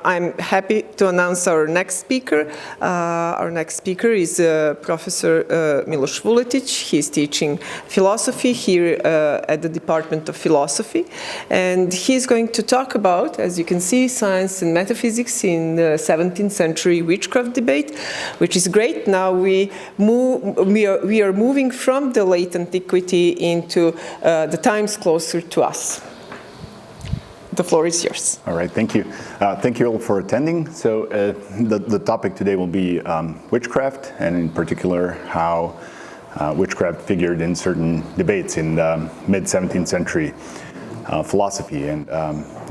I'm happy to announce our next speaker. Our next speaker is Professor Miloš Vuletić. He's teaching philosophy here at the Department of Philosophy. And he's going to talk about, as you can see, science and metaphysics in the 17th century witchcraft debate, which is great. Now we are moving from the late antiquity into the times closer to us. The floor is yours. All right, thank you. Thank you all for attending. So the topic today will be witchcraft, and in particular how witchcraft figured in certain debates in mid-17th century philosophy and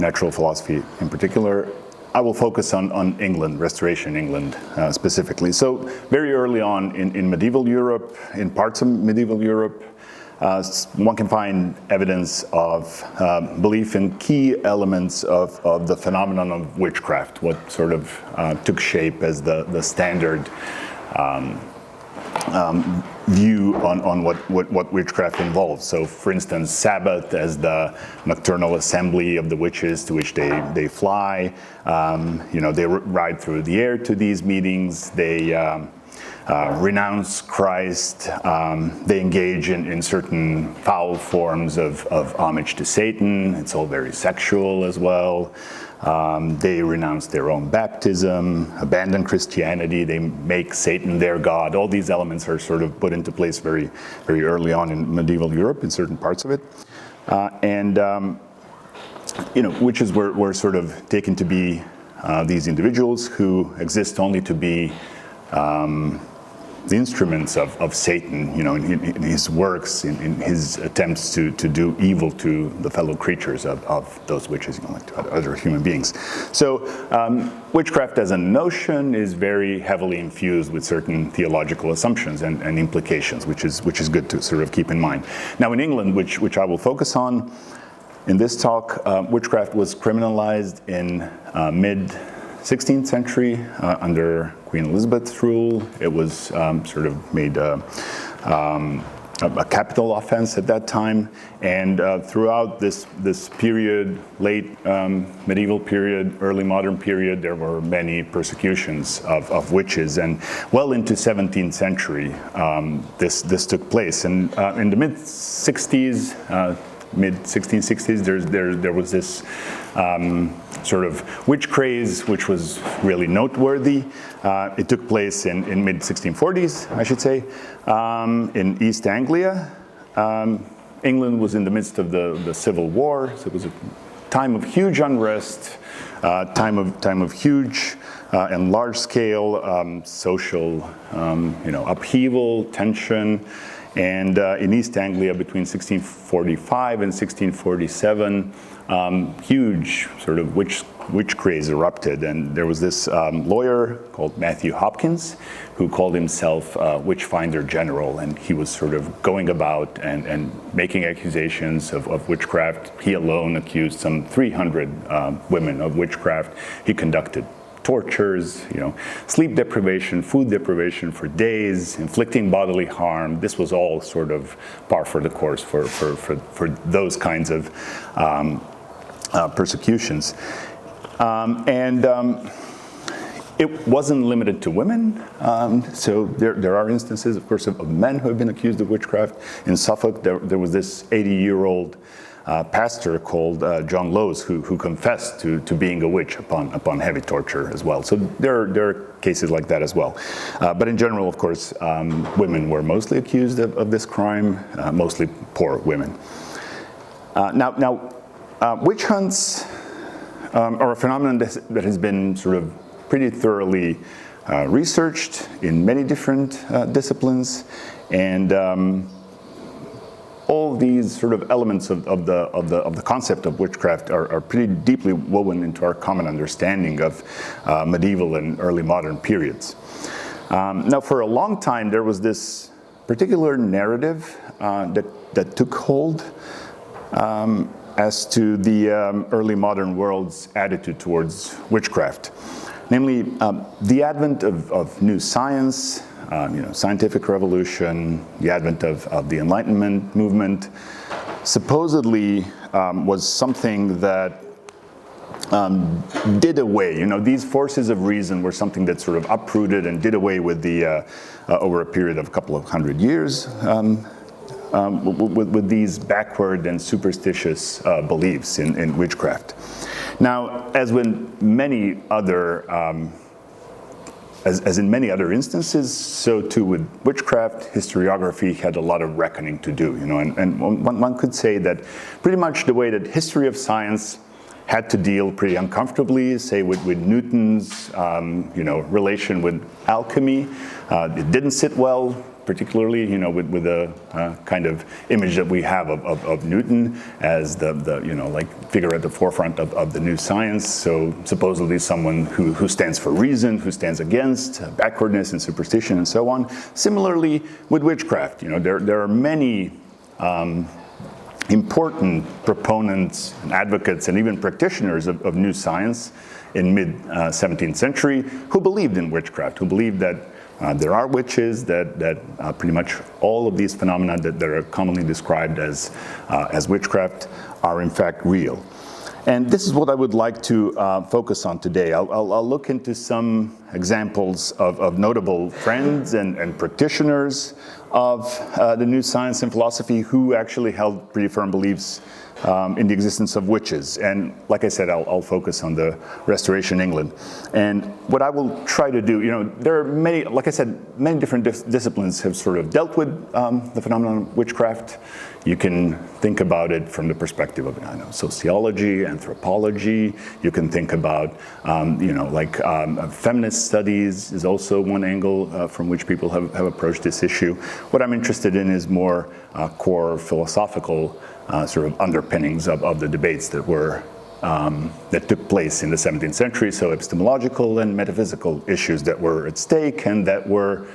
natural philosophy in particular. I will focus on England, Restoration England specifically. So very early on in medieval Europe, in parts of medieval Europe, one can find evidence of belief in key elements of the phenomenon of witchcraft, what sort of took shape as the standard view on what witchcraft involves. So, for instance, Sabbath as the nocturnal assembly of the witches to which they fly. They ride through the air to these meetings. They renounce Christ. They engage in certain foul forms of homage to Satan. It's all very sexual as well. They renounce their own baptism, abandon Christianity. They make Satan their god. All these elements are sort of put into place very, very early on in medieval Europe in certain parts of it. Witches were sort of taken to be these individuals who exist only to be the instruments of Satan, in his works, in his attempts to do evil to the fellow creatures of those witches, like to other human beings. So witchcraft as a notion is very heavily infused with certain theological assumptions and implications, which is good to sort of keep in mind. Now in England, which I will focus on in this talk, witchcraft was criminalized in mid-16th century under Queen Elizabeth's rule. It was sort of made a capital offense at that time, and throughout this period, late medieval period, early modern period, there were many persecutions of witches, and well into 17th century this took place. And in the mid-60s, mid-1660s, there was this sort of witch craze, which was really noteworthy. It took place in mid-1640s, I should say, in East Anglia. England was in the midst of the Civil War, so it was a time of huge unrest, time of huge and large-scale social, upheaval, tension. And in East Anglia, between 1645 and 1647, huge sort of witch craze erupted. And there was this lawyer called Matthew Hopkins, who called himself Witchfinder General. And he was sort of going about and making accusations of witchcraft. He alone accused some 300 women of witchcraft. He conducted tortures, sleep deprivation, food deprivation for days, inflicting bodily harm. This was all sort of par for the course for those kinds of persecutions. It wasn't limited to women. So there are instances, of course, of men who have been accused of witchcraft. In Suffolk, there was this 80-year-old pastor called John Lowes who confessed to being a witch upon heavy torture as well. So there are cases like that as well. But in general, of course, women were mostly accused of this crime, mostly poor women. Now, witch hunts are a phenomenon that has been sort of pretty thoroughly researched in many different disciplines, and all these sort of elements of the concept of witchcraft are pretty deeply woven into our common understanding of medieval and early modern periods. Now, for a long time, there was this particular narrative that took hold as to the early modern world's attitude towards witchcraft. Namely, the advent of new science, scientific revolution, the advent of the Enlightenment movement, supposedly was something that did away. These forces of reason were something that sort of uprooted and did away with the over a period of a couple of hundred years with these backward and superstitious beliefs in witchcraft. Now, as in many other instances, so too with witchcraft, historiography had a lot of reckoning to do. And one could say that pretty much the way that history of science had to deal pretty uncomfortably, say with Newton's relation with alchemy. It didn't sit well, particularly with the kind of image that we have of Newton as the figure at the forefront of the new science. So supposedly someone who stands for reason, who stands against backwardness and superstition and so on. Similarly with witchcraft, there are many important proponents and advocates and even practitioners of new science in mid-17th century who believed in witchcraft, who believed that there are witches, that pretty much all of these phenomena that are commonly described as witchcraft are in fact real. And this is what I would like to focus on today. I'll look into some examples of notable friends and practitioners of the new science and philosophy who actually held pretty firm beliefs in the existence of witches. And like I said, I'll focus on the Restoration England. And what I will try to do, there are many, like I said, many different disciplines have sort of dealt with the phenomenon of witchcraft. You can think about it from the perspective of sociology, anthropology. You can think about, feminist studies is also one angle from which people have approached this issue. What I'm interested in is more core philosophical sort of underpinnings of the debates that took place in the 17th century. So epistemological and metaphysical issues that were at stake and that were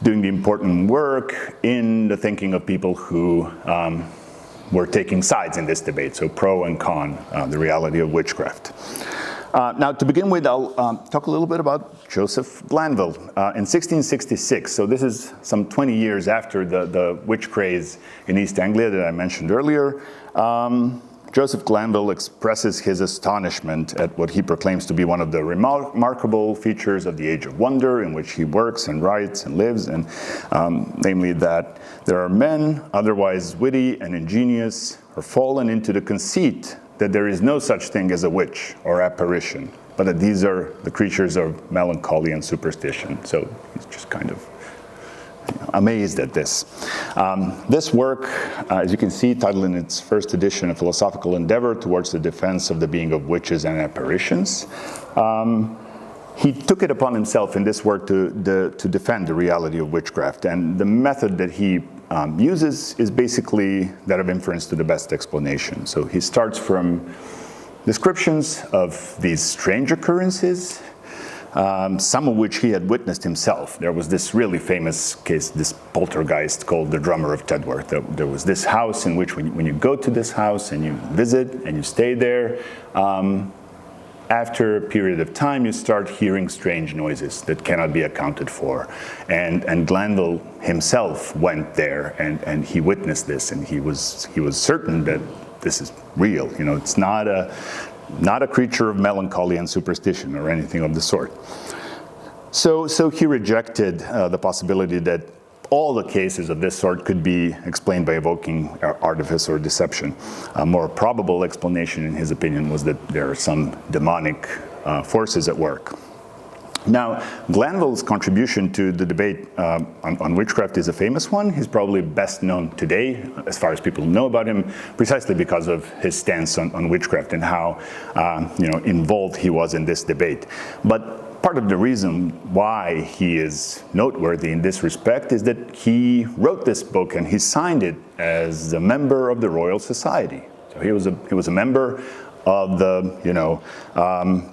doing the important work in the thinking of people who were taking sides in this debate, so pro and con, the reality of witchcraft. Now, to begin with, I'll talk a little bit about Joseph Glanville. In 1666, so this is some 20 years after the witch craze in East Anglia that I mentioned earlier, Joseph Glanville expresses his astonishment at what he proclaims to be one of the remarkable features of the Age of Wonder in which he works and writes and lives, and namely that there are men, otherwise witty and ingenious, are fallen into the conceit that there is no such thing as a witch or apparition, but that these are the creatures of melancholy and superstition. So he's just kind of amazed at this. This work, as you can see, titled in its first edition, A Philosophical Endeavor Towards the Defense of the Being of Witches and Apparitions, he took it upon himself in this work to defend the reality of witchcraft. And the method that he uses is basically that of inference to the best explanation. So he starts from descriptions of these strange occurrences, some of which he had witnessed himself. There was this really famous case, this poltergeist called the Drummer of Tedworth. There was this house in which when you go to this house and you visit and you stay there, after a period of time, you start hearing strange noises that cannot be accounted for. And Glanville himself went there and he witnessed this, and he was certain that this is real. It's not a creature of melancholy and superstition or anything of the sort. So he rejected the possibility that all the cases of this sort could be explained by evoking artifice or deception. A more probable explanation, in his opinion, was that there are some demonic forces at work. Now, Glanville's contribution to the debate on witchcraft is a famous one. He's probably best known today, as far as people know about him, precisely because of his stance on witchcraft and how involved he was in this debate. But part of the reason why he is noteworthy in this respect is that he wrote this book and he signed it as a member of the Royal Society. So he was a member of the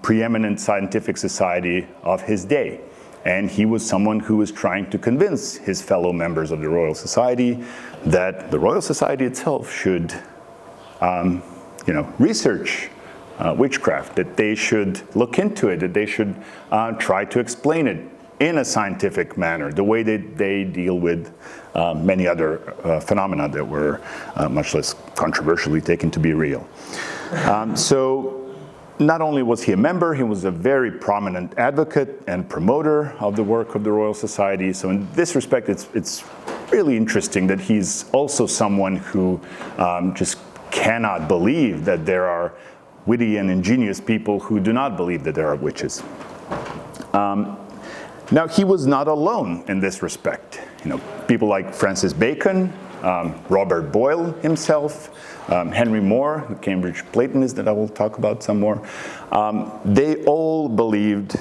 preeminent scientific society of his day, and he was someone who was trying to convince his fellow members of the Royal Society that the Royal Society itself should research witchcraft, that they should look into it, that they should try to explain it in a scientific manner, the way that they deal with many other phenomena that were much less controversially taken to be real. So not only was he a member, he was a very prominent advocate and promoter of the work of the Royal Society. So in this respect, it's really interesting that he's also someone who just cannot believe that there are witty and ingenious people who do not believe that there are witches. Now, he was not alone in this respect. People like Francis Bacon, Robert Boyle himself, Henry More, the Cambridge Platonist that I will talk about some more, they all believed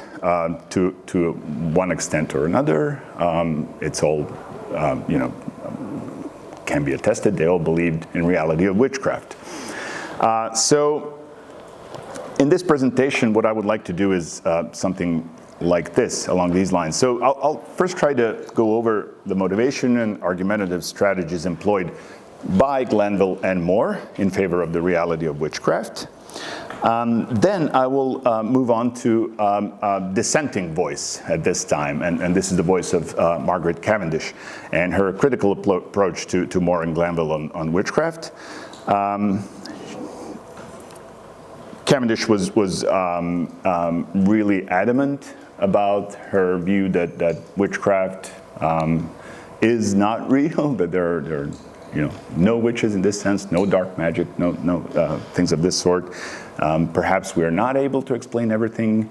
to one extent or another. It's all, can be attested, they all believed in reality of witchcraft. So in this presentation, what I would like to do is something like this, along these lines. So I'll first try to go over the motivation and argumentative strategies employed by Glanville and More in favor of the reality of witchcraft. Then I will move on to a dissenting voice at this time, and this is the voice of Margaret Cavendish and her critical approach to More and Glanville on witchcraft. Cavendish was really adamant about her view that witchcraft is not real, that there are no witches in this sense, no dark magic, no things of this sort. Perhaps we are not able to explain everything,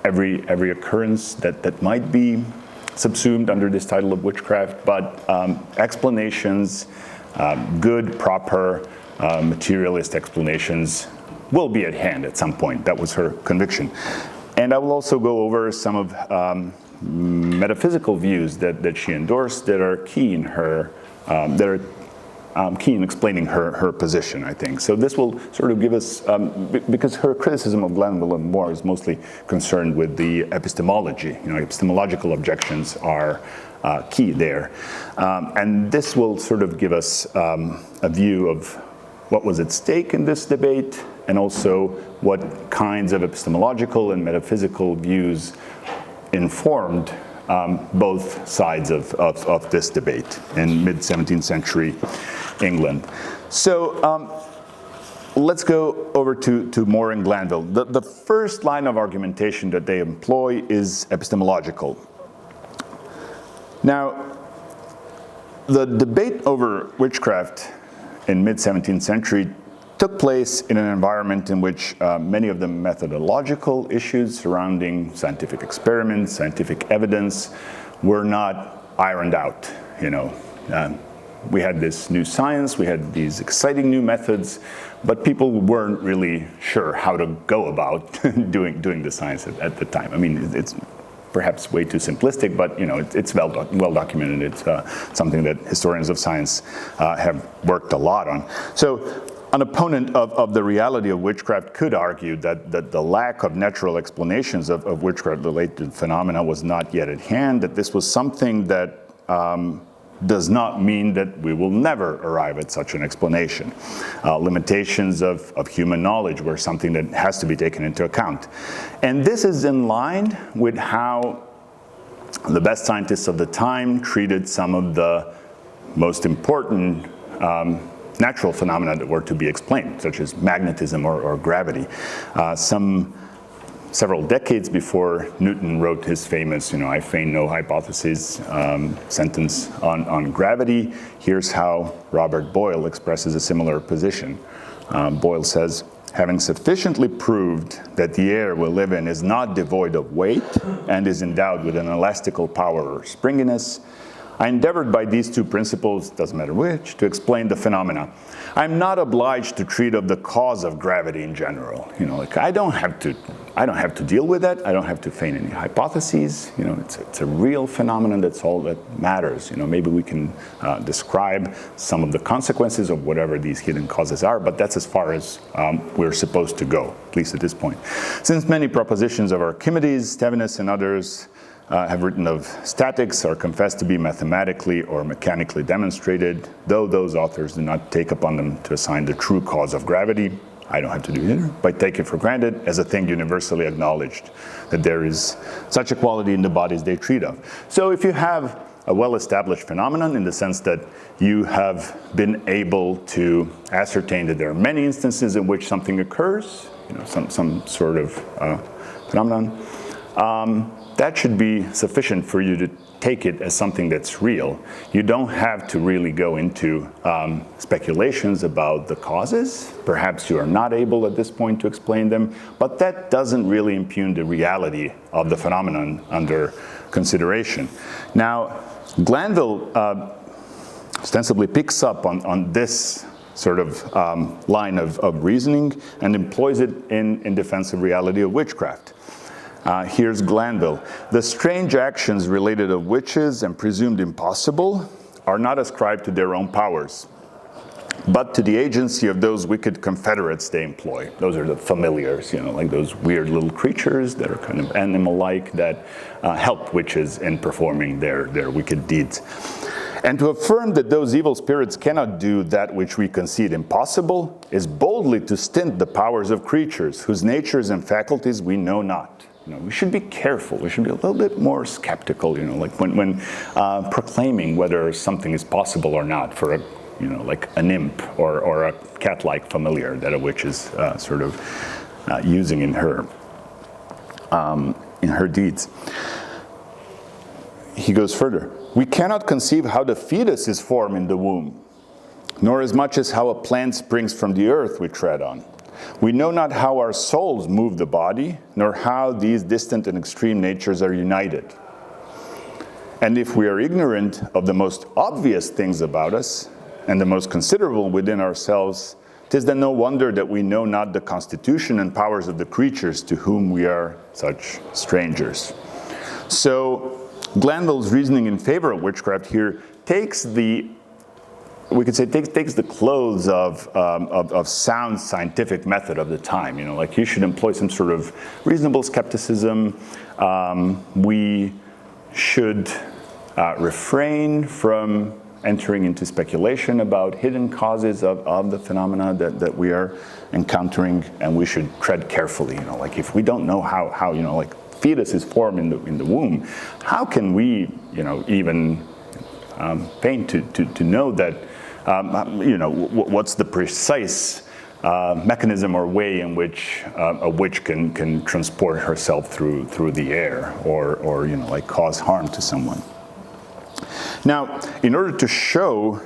every occurrence that might be subsumed under this title of witchcraft, but explanations, good, proper, materialist explanations will be at hand at some point. That was her conviction. And I will also go over some of metaphysical views that she endorsed that are key in her, key in explaining her position, I think. So this will sort of give us, because her criticism of Glanville and More is mostly concerned with the epistemology. Epistemological objections are key there. And this will sort of give us a view of what was at stake in this debate, and also what kinds of epistemological and metaphysical views informed both sides of this debate in mid-17th century England. So let's go over to More and Glanville. The first line of argumentation that they employ is epistemological. Now, the debate over witchcraft in mid-17th century took place in an environment in which many of the methodological issues surrounding scientific experiments, scientific evidence, were not ironed out. We had this new science, we had these exciting new methods, but people weren't really sure how to go about doing the science at the time. I mean, it's perhaps way too simplistic, but it's well documented. It's something that historians of science have worked a lot on. So an opponent of the reality of witchcraft could argue that the lack of natural explanations of witchcraft-related phenomena was not yet at hand, that this was something that does not mean that we will never arrive at such an explanation. Limitations of human knowledge were something that has to be taken into account. And this is in line with how the best scientists of the time treated some of the most important natural phenomena that were to be explained, such as magnetism or gravity. Several decades before Newton wrote his famous, I feign no hypothesis sentence on gravity, here's how Robert Boyle expresses a similar position. Boyle says, having sufficiently proved that the air we live in is not devoid of weight and is endowed with an elastical power or springiness, I endeavored by these two principles, doesn't matter which, to explain the phenomena. I'm not obliged to treat of the cause of gravity in general. I don't have to deal with that. I don't have to feign any hypotheses. It's a real phenomenon. That's all that matters. Maybe we can describe some of the consequences of whatever these hidden causes are, but that's as far as we're supposed to go, at least at this point. Since many propositions of Archimedes, Stevinus, and others have written of statics are confessed to be mathematically or mechanically demonstrated, though those authors do not take upon them to assign the true cause of gravity. I don't have to do it either, but take it for granted as a thing universally acknowledged, that there is such a quality in the bodies they treat of. So if you have a well-established phenomenon in the sense that you have been able to ascertain that there are many instances in which something occurs, some sort of phenomenon, that should be sufficient for you to take it as something that's real. You don't have to really go into speculations about the causes. Perhaps you are not able at this point to explain them, but that doesn't really impugn the reality of the phenomenon under consideration. Now, Glanville ostensibly picks up on this sort of line of reasoning and employs it in defense of reality of witchcraft. Here's Glanville. The strange actions related of witches and presumed impossible are not ascribed to their own powers, but to the agency of those wicked confederates they employ. Those are the familiars, like those weird little creatures that are kind of animal-like that help witches in performing their wicked deeds. And to affirm that those evil spirits cannot do that which we concede impossible is boldly to stint the powers of creatures whose natures and faculties we know not. We should be careful. We should be a little bit more skeptical, like when proclaiming whether something is possible or not for like an imp or a cat-like familiar that a witch is sort of using in her deeds. He goes further. We cannot conceive how the fetus is formed in the womb, nor as much as how a plant springs from the earth we tread on. We know not how our souls move the body, nor how these distant and extreme natures are united. And if we are ignorant of the most obvious things about us, and the most considerable within ourselves, 'tis then no wonder that we know not the constitution and powers of the creatures to whom we are such strangers. So Glanville's reasoning in favor of witchcraft here takes the clothes of sound scientific method of the time. Like you should employ some sort of reasonable skepticism. We should refrain from entering into speculation about hidden causes of the phenomena that we are encountering, and we should tread carefully. Like if we don't know how like fetus is formed in the womb, how can we even feign to know that what's the precise mechanism or way in which a witch can transport herself through the air or like cause harm to someone. Now, in order to show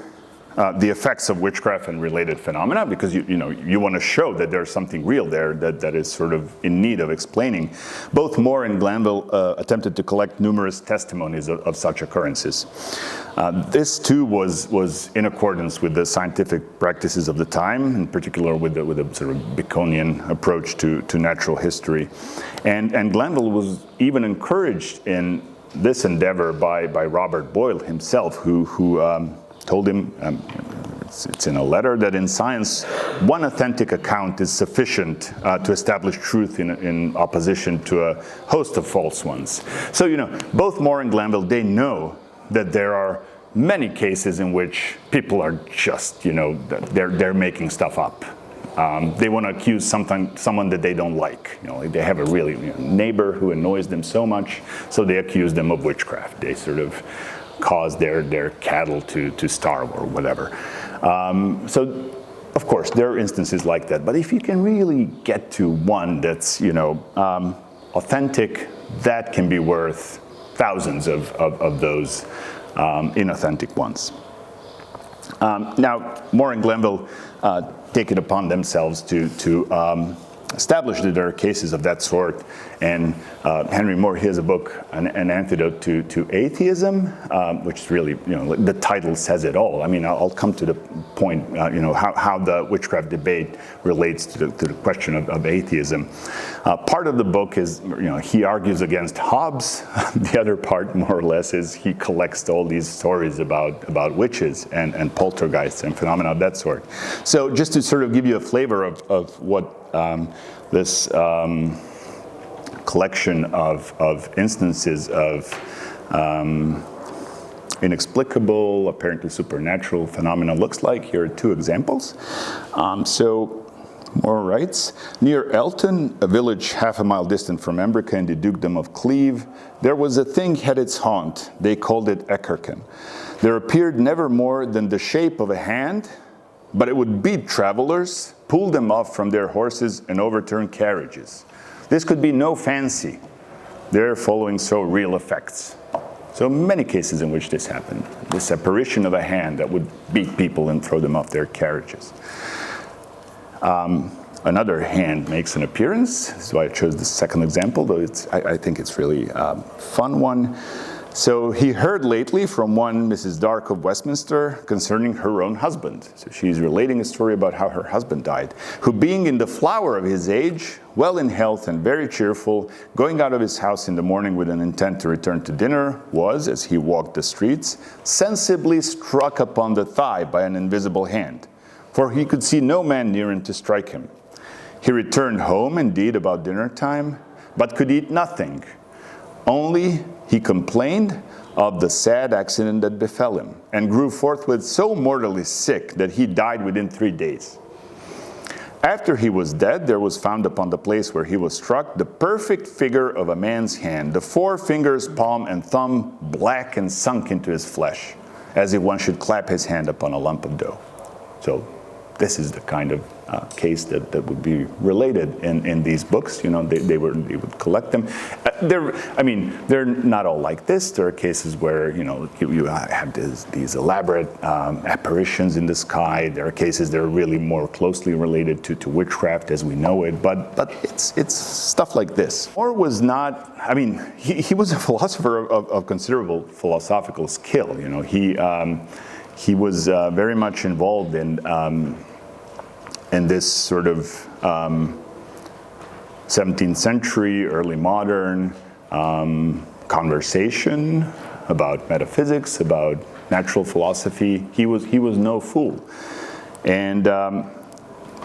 the effects of witchcraft and related phenomena, because you want to show that there's something real there that is sort of in need of explaining, both More and Glanville attempted to collect numerous testimonies of such occurrences. This too was in accordance with the scientific practices of the time, in particular with the sort of Baconian approach to natural history. And Glanville was even encouraged in this endeavor by Robert Boyle himself, who told him, it's in a letter, that in science, one authentic account is sufficient to establish truth in opposition to a host of false ones. So, both More and Glanville, they know that there are many cases in which people are just, they're making stuff up. They want to accuse someone that they don't like. They have a really neighbor who annoys them so much, so they accuse them of witchcraft. They sort of cause their cattle to starve or whatever. So, of course, there are instances like that. But if you can really get to one that's authentic, that can be worth thousands of those inauthentic ones. Now, More and Glenville take it upon themselves to establish that there are cases of that sort. And Henry Moore, he has a book, An Antidote to Atheism, which is really, the title says it all. I mean, I'll come to the point, how the witchcraft debate relates to the question of atheism. Part of the book is, he argues against Hobbes. The other part, more or less, is he collects all these stories about witches and poltergeists and phenomena of that sort. So just to sort of give you a flavor of what this collection of instances of inexplicable, apparently supernatural phenomena looks like, here are two examples. So Moreal Rights. Near Elton, a village half a mile distant from Embrica in the dukedom of Cleve, there was a thing had its haunt. They called it Eckerken. There appeared never more than the shape of a hand, but it would beat travelers, pull them off from their horses, and overturn carriages. This could be no fancy. They're following so real effects. So many cases in which this happened. This apparition of a hand that would beat people and throw them off their carriages. Another hand makes an appearance. This is why I chose the second example, though I think it's really a fun one. So he heard lately from one Mrs. Dark of Westminster concerning her own husband. So she's relating a story about how her husband died, who being in the flower of his age, well in health and very cheerful, going out of his house in the morning with an intent to return to dinner, was, as he walked the streets, sensibly struck upon the thigh by an invisible hand, for he could see no man near him to strike him. He returned home, indeed, about dinner time, but could eat nothing. Only he complained of the sad accident that befell him, and grew forthwith so mortally sick that he died within 3 days. After he was dead, there was found upon the place where he was struck the perfect figure of a man's hand, the 4 fingers, palm, and thumb black and sunk into his flesh, as if one should clap his hand upon a lump of dough. So this is the kind of case that would be related in these books. You know, they would collect them. They're not all like this. There are cases where, you know, you have these elaborate apparitions in the sky. There are cases that are really more closely related to witchcraft as we know it. But it's stuff like this. Moore was not. I mean, he was a philosopher of considerable philosophical skill. You know, he was very much involved in this sort of 17th century, early modern conversation about metaphysics, about natural philosophy. He was no fool. And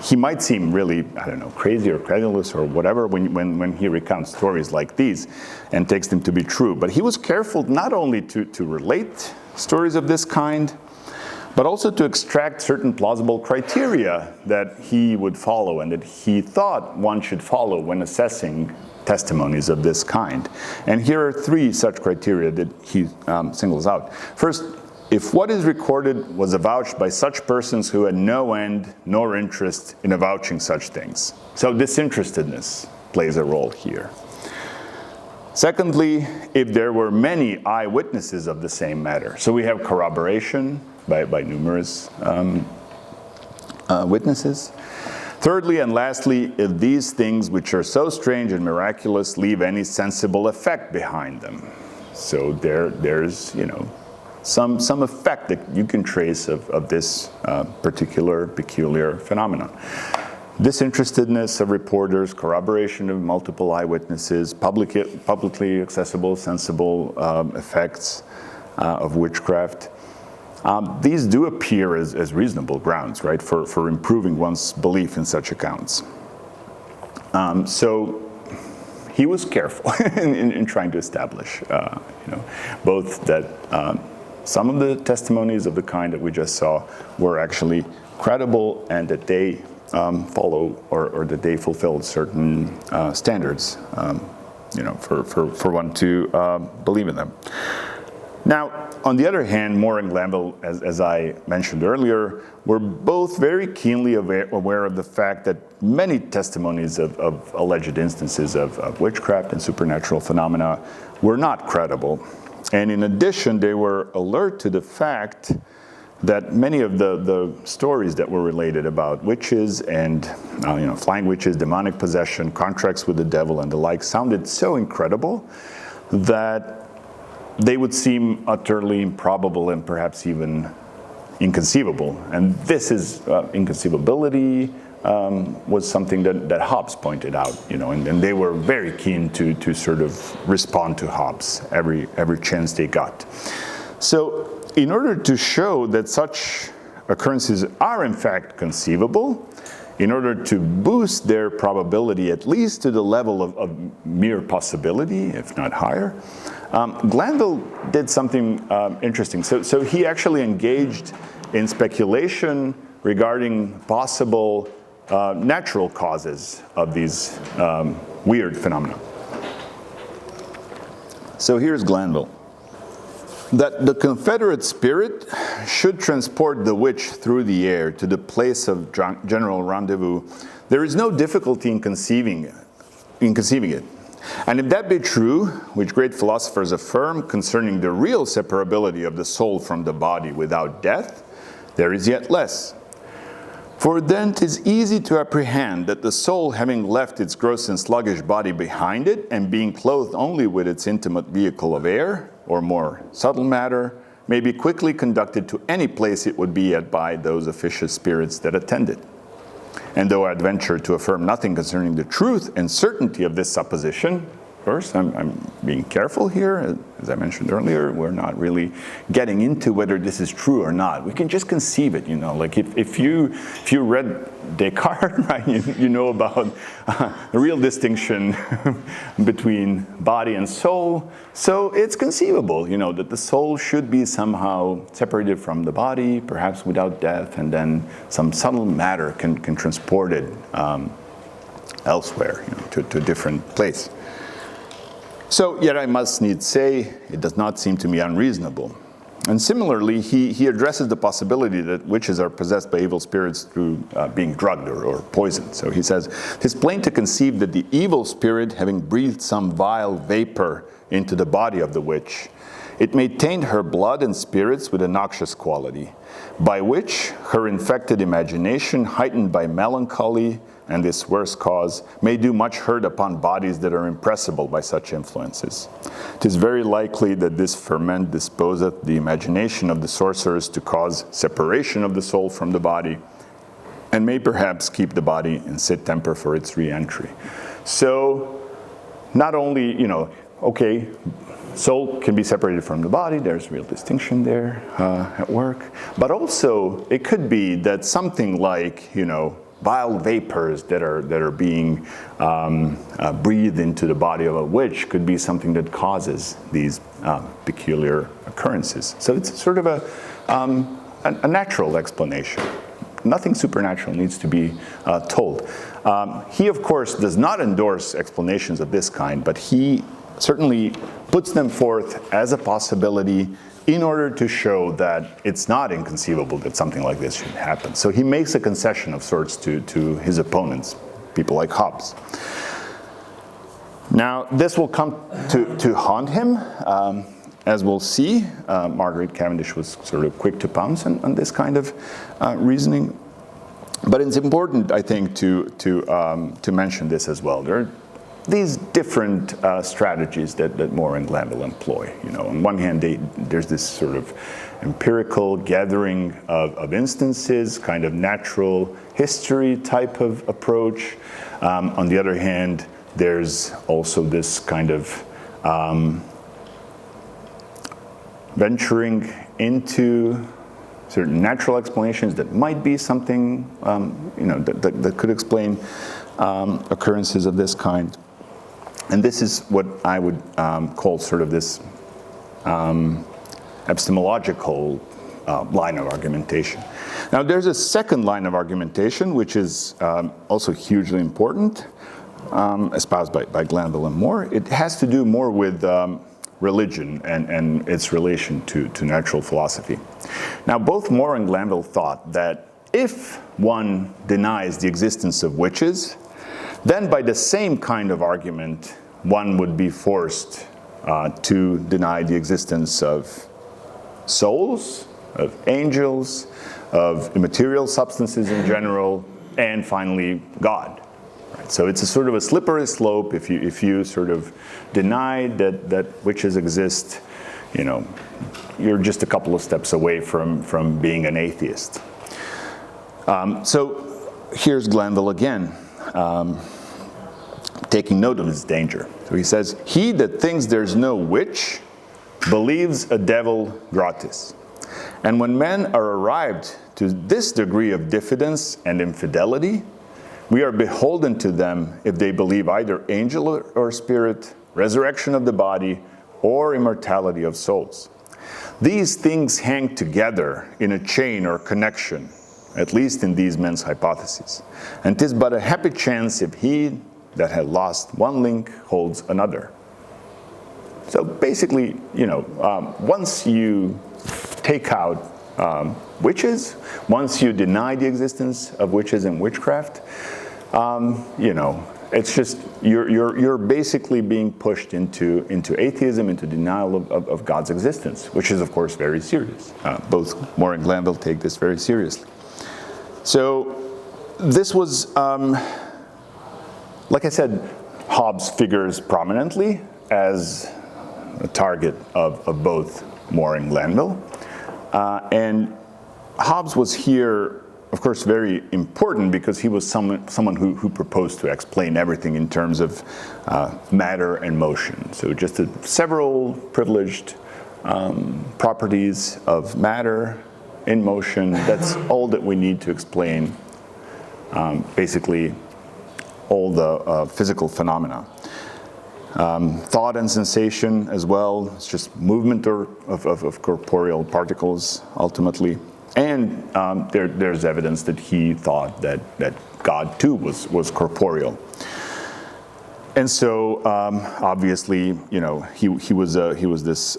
he might seem really, I don't know, crazy or credulous or whatever when he recounts stories like these and takes them to be true. But he was careful not only to relate stories of this kind, but also to extract certain plausible criteria that he would follow and that he thought one should follow when assessing testimonies of this kind. And here are 3 such criteria that he singles out. First, if what is recorded was avouched by such persons who had no end nor interest in avouching such things. So disinterestedness plays a role here. Secondly, if there were many eyewitnesses of the same matter. So we have corroboration by numerous witnesses. Thirdly and lastly, if these things which are so strange and miraculous leave any sensible effect behind them. So there's, you know, some effect that you can trace of this peculiar phenomenon. Disinterestedness of reporters, corroboration of multiple eyewitnesses, publicly accessible, sensible effects of witchcraft. These do appear as reasonable grounds, right, for improving one's belief in such accounts. So he was careful in trying to establish, both that some of the testimonies of the kind that we just saw were actually credible and that they follow or that they fulfilled certain standards, for one to believe in them. Now, on the other hand, Moore and Glanville, as I mentioned earlier, were both very keenly aware of the fact that many testimonies of alleged instances of witchcraft and supernatural phenomena were not credible. And in addition, they were alert to the fact that many of the stories that were related about witches and flying witches, demonic possession, contracts with the devil and the like sounded so incredible that they would seem utterly improbable and perhaps even inconceivable. And this is inconceivability was something that Hobbes pointed out, and they were very keen to sort of respond to Hobbes every chance they got. So in order to show that such occurrences are in fact conceivable, in order to boost their probability at least to the level of mere possibility, if not higher, Glanville did something interesting. So he actually engaged in speculation regarding possible natural causes of these weird phenomena. So here's Glanville. That the Confederate spirit should transport the witch through the air to the place of general rendezvous, there is no difficulty in conceiving it. And if that be true, which great philosophers affirm concerning the real separability of the soul from the body without death, there is yet less. For then 'tis easy to apprehend that the soul, having left its gross and sluggish body behind it, and being clothed only with its intimate vehicle of air, or more subtle matter, may be quickly conducted to any place it would be at by those officious spirits that attend it. And though I adventure to affirm nothing concerning the truth and certainty of this supposition, of course, I'm being careful here. As I mentioned earlier, we're not really getting into whether this is true or not. We can just conceive it, like if you read Descartes, right, you know about the real distinction between body and soul. So it's conceivable, that the soul should be somehow separated from the body, perhaps without death, and then some subtle matter can transport it elsewhere, to a different place. So, yet I must needs say, it does not seem to me unreasonable. And similarly, he addresses the possibility that witches are possessed by evil spirits through being drugged or poisoned. So he says, "'Tis plain to conceive that the evil spirit, having breathed some vile vapor into the body of the witch, it may taint her blood and spirits with a noxious quality, by which her infected imagination, heightened by melancholy, and this worst cause, may do much hurt upon bodies that are impressible by such influences. 'Tis very likely that this ferment disposeth the imagination of the sorcerers to cause separation of the soul from the body, and may perhaps keep the body in fit temper for its re-entry." So, not only, okay, soul can be separated from the body, there's real distinction there at work, but also it could be that something like, vile vapors that are being breathed into the body of a witch could be something that causes these peculiar occurrences. So it's sort of a natural explanation. Nothing supernatural needs to be told. He, of course, does not endorse explanations of this kind, but he certainly puts them forth as a possibility in order to show that it's not inconceivable that something like this should happen. So he makes a concession of sorts to his opponents, people like Hobbes. Now, this will come to haunt him. As we'll see, Margaret Cavendish was sort of quick to pounce on this kind of reasoning. But it's important, I think, to mention this as well. There are these different strategies that Moore and Glanville employ. On one hand, there's this sort of empirical gathering of instances, kind of natural history type of approach. On the other hand, there's also this kind of venturing into certain natural explanations that might be something, that could explain occurrences of this kind. And this is what I would call sort of this epistemological line of argumentation. Now, there's a second line of argumentation, which is also hugely important, espoused by Glanville and Moore. It has to do more with religion and its relation to natural philosophy. Now, both Moore and Glanville thought that if one denies the existence of witches, then by the same kind of argument, one would be forced to deny the existence of souls, of angels, of immaterial substances in general, and finally, God. Right? So it's a sort of a slippery slope. If you sort of deny that witches exist, you're just a couple of steps away from being an atheist. So here's Glanville again, taking note of his danger. So he says, "He that thinks there's no witch believes a devil gratis. And when men are arrived to this degree of diffidence and infidelity, we are beholden to them if they believe either angel or spirit, resurrection of the body, or immortality of souls. These things hang together in a chain or connection, at least in these men's hypotheses. And 'tis but a happy chance if he that had lost one link holds another. So basically, once you take out witches, once you deny the existence of witches and witchcraft, it's just you're basically being pushed into atheism, into denial of God's existence, which is of course very serious. Both More and Glanville take this very seriously. So this was, like I said, Hobbes figures prominently as a target of both More and Glanville, and Hobbes was here, of course, very important because he was someone who proposed to explain everything in terms of matter and motion. So just several privileged properties of matter in motion. That's all that we need to explain basically all the physical phenomena. Thought and sensation as well. It's just movement of corporeal particles ultimately. And there's evidence that he thought that God too was corporeal. And so obviously, he was this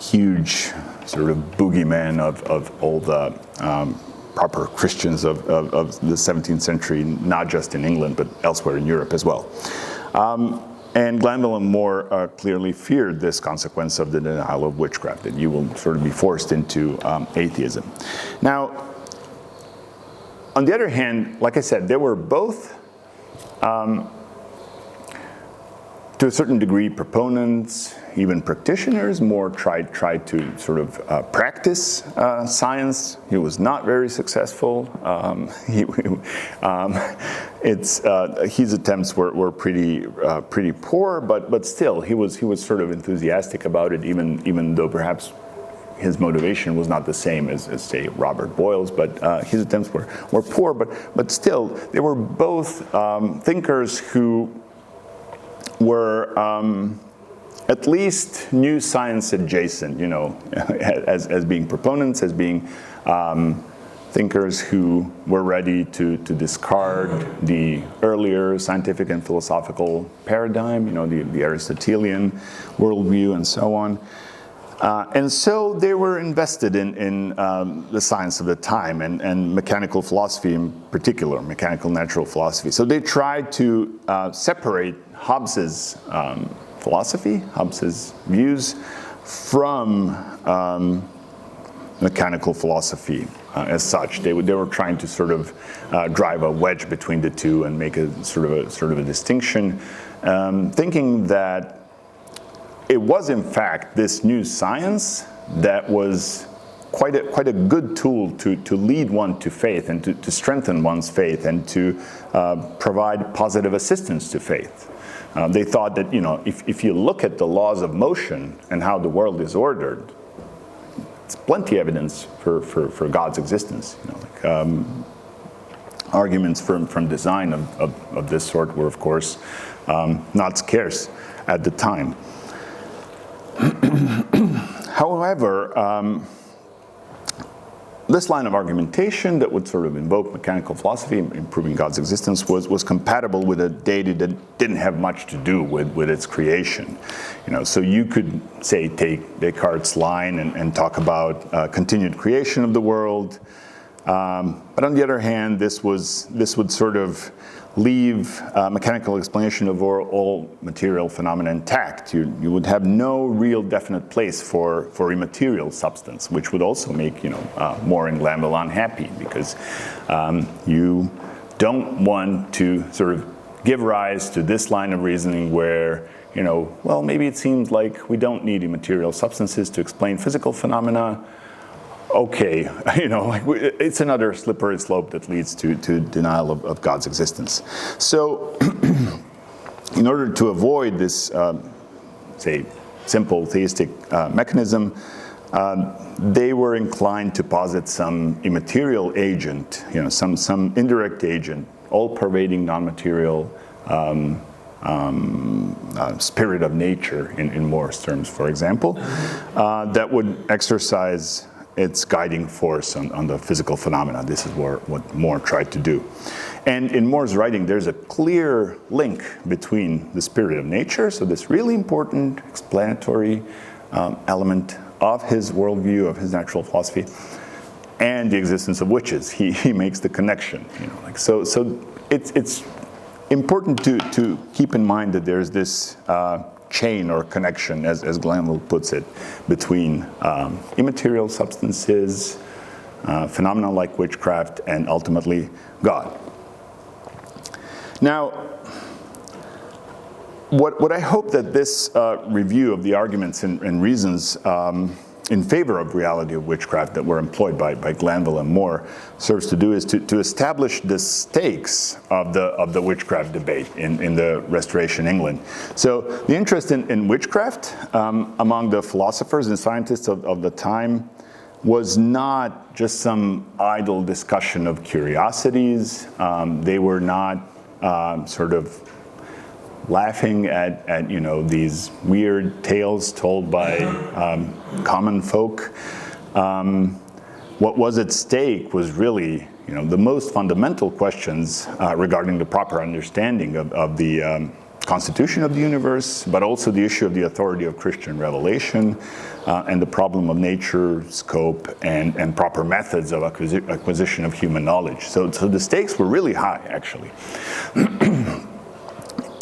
huge sort of boogeyman of all the proper Christians of the 17th century, not just in England but elsewhere in Europe as well. And Glanville and More clearly feared this consequence of the denial of witchcraft, that you will sort of be forced into atheism. Now, on the other hand, like I said, they were both, to a certain degree, proponents, even practitioners. More tried to sort of practice science. He was not very successful. His attempts were pretty poor, but still he was sort of enthusiastic about it, even though perhaps his motivation was not the same as say Robert Boyle's, but his attempts were poor, but still they were both thinkers who were at least new science adjacent, as being proponents, as being thinkers who were ready to discard the earlier scientific and philosophical paradigm, the Aristotelian worldview and so on. And so they were invested in the science of the time and mechanical philosophy in particular, mechanical natural philosophy. So they tried to separate Hobbes's philosophy, Hobbes's views, from mechanical philosophy as such. They were trying to sort of drive a wedge between the two and make a sort of a distinction, thinking that it was in fact this new science that was quite a good tool to lead one to faith and to strengthen one's faith and to provide positive assistance to faith. They thought that if you look at the laws of motion and how the world is ordered, it's plenty evidence for God's existence. Arguments from design of this sort were, of course, not scarce at the time. However, this line of argumentation that would sort of invoke mechanical philosophy, proving God's existence, was compatible with a deity that didn't have much to do with its creation. So you could, say, take Descartes' line and talk about continued creation of the world. But on the other hand, this would sort of leave mechanical explanation of all material phenomena intact. You would have no real definite place for immaterial substance, which would also make More and Glanville unhappy, because you don't want to sort of give rise to this line of reasoning where well, maybe it seems like we don't need immaterial substances to explain physical phenomena. Okay, it's another slippery slope that leads to denial of God's existence. So, in order to avoid this, say, simple theistic mechanism, they were inclined to posit some immaterial agent, some indirect agent, all-pervading, non-material spirit of nature, in More's terms, for example, that would exercise its guiding force on the physical phenomena. This is what More tried to do. And in More's writing, there's a clear link between the spirit of nature, so this really important explanatory element of his worldview, of his natural philosophy, and the existence of witches. He makes the connection. So it's important to keep in mind that there's this chain or connection, as Glanville puts it, between immaterial substances, phenomena like witchcraft, and ultimately God. Now, what I hope that this review of the arguments and reasons in favor of reality of witchcraft that were employed by Glanville and More serves to do is to establish the stakes of the witchcraft debate in the Restoration England. So the interest in witchcraft among the philosophers and scientists of the time was not just some idle discussion of curiosities. They were not sort of laughing at these weird tales told by common folk. What was at stake was really the most fundamental questions regarding the proper understanding of the constitution of the universe, but also the issue of the authority of Christian revelation and the problem of nature, scope, and proper methods of acquisition of human knowledge. So the stakes were really high, actually.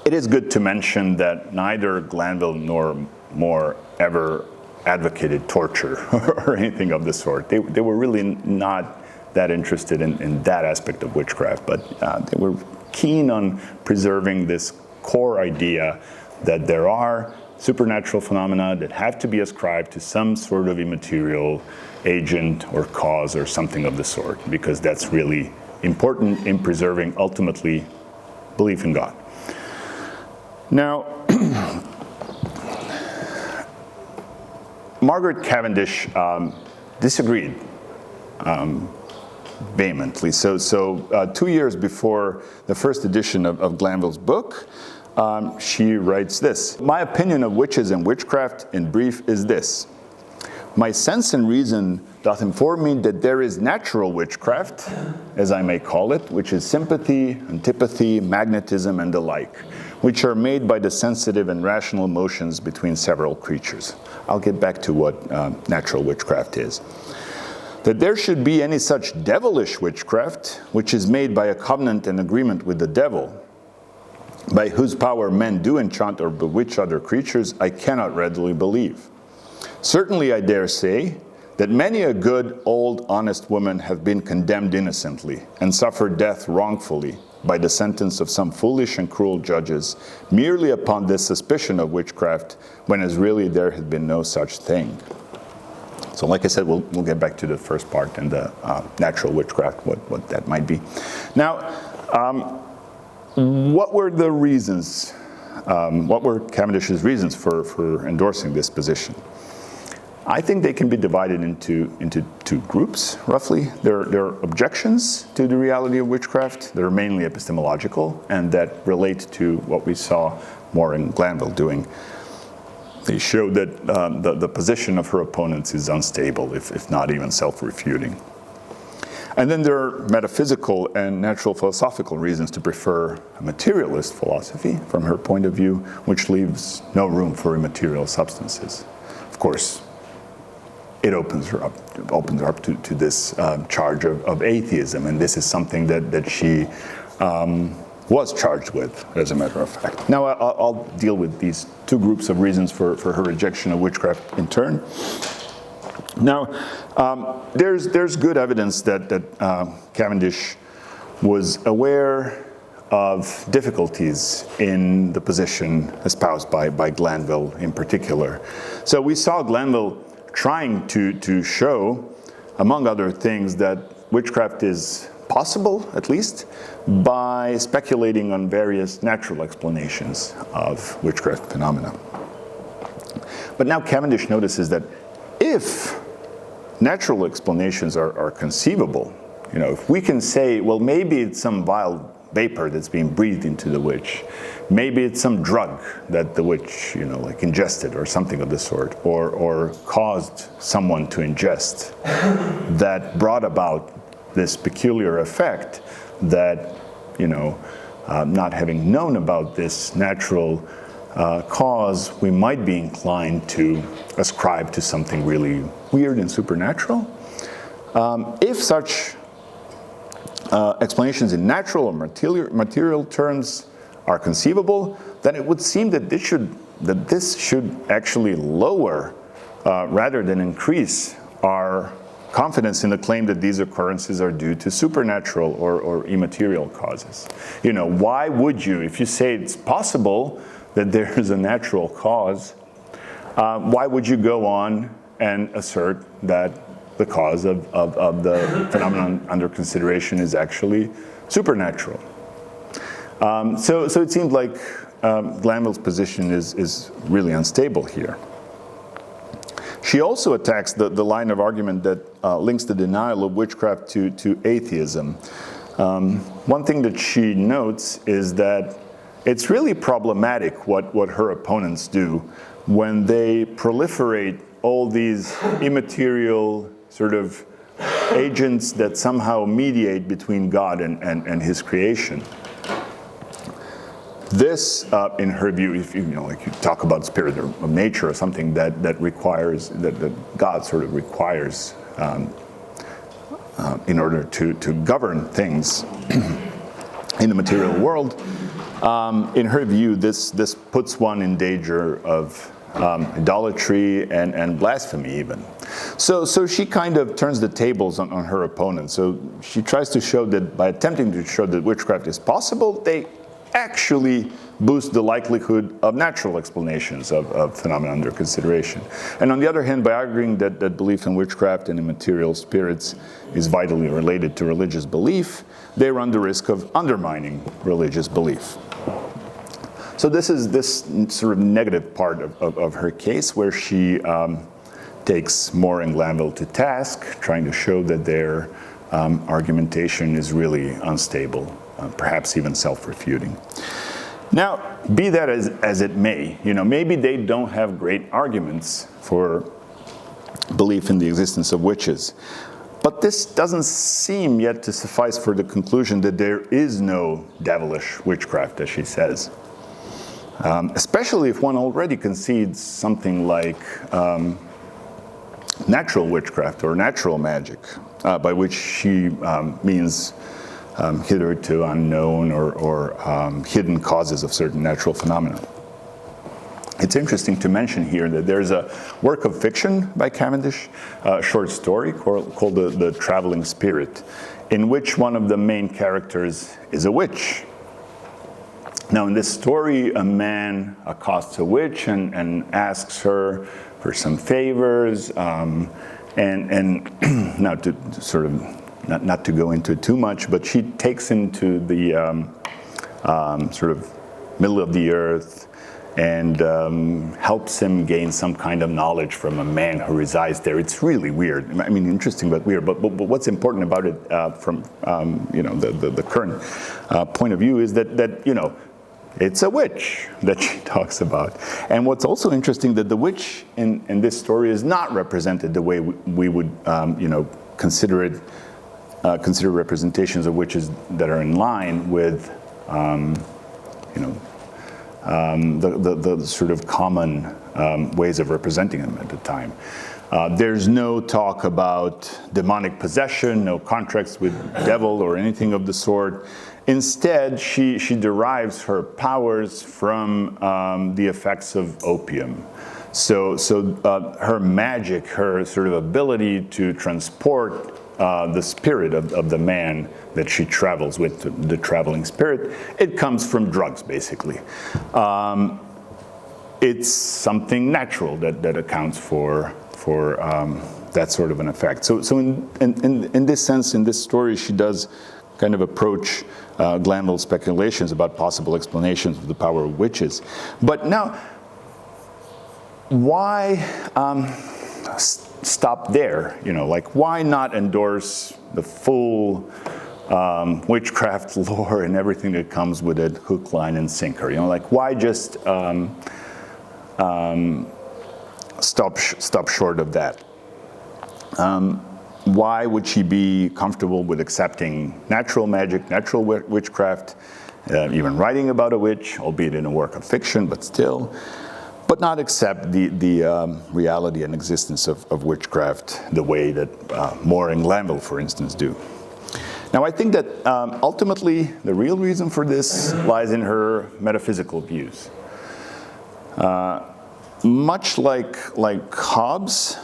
It is good to mention that neither Glanville nor More ever advocated torture or anything of the sort. They were really not that interested in that aspect of witchcraft, but they were keen on preserving this core idea that there are supernatural phenomena that have to be ascribed to some sort of immaterial agent or cause or something of the sort, because that's really important in preserving, ultimately, belief in God. Now, Margaret Cavendish disagreed vehemently. So 2 years before the first edition of Glanville's book, she writes this: "My opinion of witches and witchcraft, in brief, is this. My sense and reason doth inform me that there is natural witchcraft, as I may call it, which is sympathy, antipathy, magnetism, and the like, which are made by the sensitive and rational motions between several creatures." I'll get back to what natural witchcraft is. "That there should be any such devilish witchcraft, which is made by a covenant and agreement with the devil, by whose power men do enchant or bewitch other creatures, I cannot readily believe. Certainly I dare say that many a good, old, honest woman have been condemned innocently and suffered death wrongfully by the sentence of some foolish and cruel judges, merely upon this suspicion of witchcraft, when as really there had been no such thing." So like I said, we'll get back to the first part and the natural witchcraft, what that might be. Now, what were the reasons, what were Cavendish's reasons for endorsing this position? I think they can be divided into two groups, roughly. There are objections to the reality of witchcraft that are mainly epistemological and that relate to what we saw More and Glanville doing. They show that the position of her opponents is unstable, if not even self-refuting. And then there are metaphysical and natural philosophical reasons to prefer a materialist philosophy from her point of view, which leaves no room for immaterial substances. Of course, it opens her up to this charge of atheism, and this is something that she was charged with, as a matter of fact. Now I'll deal with these two groups of reasons for her rejection of witchcraft in turn. Now, there's good evidence that Cavendish was aware of difficulties in the position espoused by Glanville in particular. So we saw Glanville trying to show, among other things, that witchcraft is possible, at least, by speculating on various natural explanations of witchcraft phenomena. But now Cavendish notices that if natural explanations are conceivable, if we can say, well, maybe it's some vapor that's being breathed into the witch. Maybe it's some drug that the witch, like ingested or something of the sort, or caused someone to ingest that brought about this peculiar effect that, not having known about this natural cause, we might be inclined to ascribe to something really weird and supernatural. If such explanations in natural or material terms are conceivable, then it would seem that this should actually lower rather than increase our confidence in the claim that these occurrences are due to supernatural or immaterial causes. Why would you, if you say it's possible that there is a natural cause, why would you go on and assert that the cause of the phenomenon under consideration is actually supernatural? So it seems like Glanville's position is really unstable here. She also attacks the line of argument that links the denial of witchcraft to atheism. One thing that she notes is that it's really problematic what her opponents do when they proliferate all these immaterial sort of agents that somehow mediate between God and his creation. This, in her view, if you talk about spirit of nature or something that requires, that God sort of requires in order to govern things in the material world, in her view, this puts one in danger of idolatry and blasphemy even. So she kind of turns the tables on her opponents. So she tries to show that by attempting to show that witchcraft is possible, they actually boost the likelihood of natural explanations of phenomena under consideration. And on the other hand, by arguing that belief in witchcraft and immaterial spirits is vitally related to religious belief, they run the risk of undermining religious belief. So this is this sort of negative part of her case, where she takes Moore and Glanville to task, trying to show that their argumentation is really unstable, perhaps even self-refuting. Now, be that as it may, maybe they don't have great arguments for belief in the existence of witches. But this doesn't seem yet to suffice for the conclusion that there is no devilish witchcraft, as she says. Especially if one already concedes something like natural witchcraft or natural magic, by which she means hitherto unknown or hidden causes of certain natural phenomena. It's interesting to mention here that there's a work of fiction by Cavendish, a short story called The Traveling Spirit, in which one of the main characters is a witch. Now, in this story, a man accosts a witch and asks her for some favors, and now to sort of not to go into it too much, but she takes him to the sort of middle of the earth and helps him gain some kind of knowledge from a man who resides there. It's really weird. I mean, interesting but weird. But what's important about it from the current point of view is that it's a witch that she talks about. And what's also interesting, that the witch in this story is not represented the way we would consider representations of witches that are in line with the sort of common ways of representing them at the time. There's no talk about demonic possession, no contracts with devil or anything of the sort. Instead, she derives her powers from the effects of opium. So her magic, her sort of ability to transport the spirit of the man that she travels with, the traveling spirit, it comes from drugs, basically. It's something natural that accounts for that sort of an effect. So in this sense, in this story, she does kind of approach Glanville's speculations about possible explanations of the power of witches. But now, why stop there? Why not endorse the full witchcraft lore and everything that comes with it, hook, line, and sinker. You know, like why just stop short of that? Why would she be comfortable with accepting natural magic, natural witchcraft, even writing about a witch, albeit in a work of fiction, but still, but not accept the reality and existence of witchcraft the way that Moore and Glanville, for instance, do? Now, I think that ultimately the real reason for this lies in her metaphysical views. Much like Hobbes,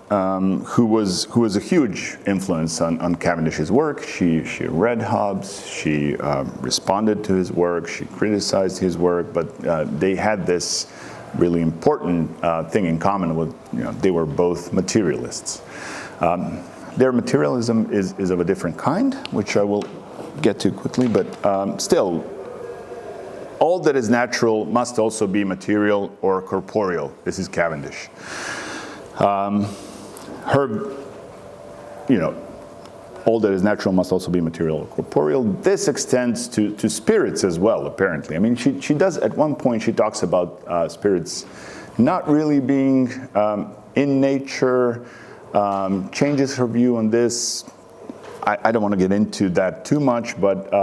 who was a huge influence on Cavendish's work. She read Hobbes, she responded to his work, she criticized his work, but they had this really important thing in common with, they were both materialists. Their materialism is of a different kind, which I will get to quickly, but still, all that is natural must also be material or corporeal. This is Cavendish. All that is natural must also be material or corporeal. This extends to spirits as well, apparently. I mean, she does, at one point, she talks about spirits not really being in nature, changes her view on this. I don't want to get into that too much, but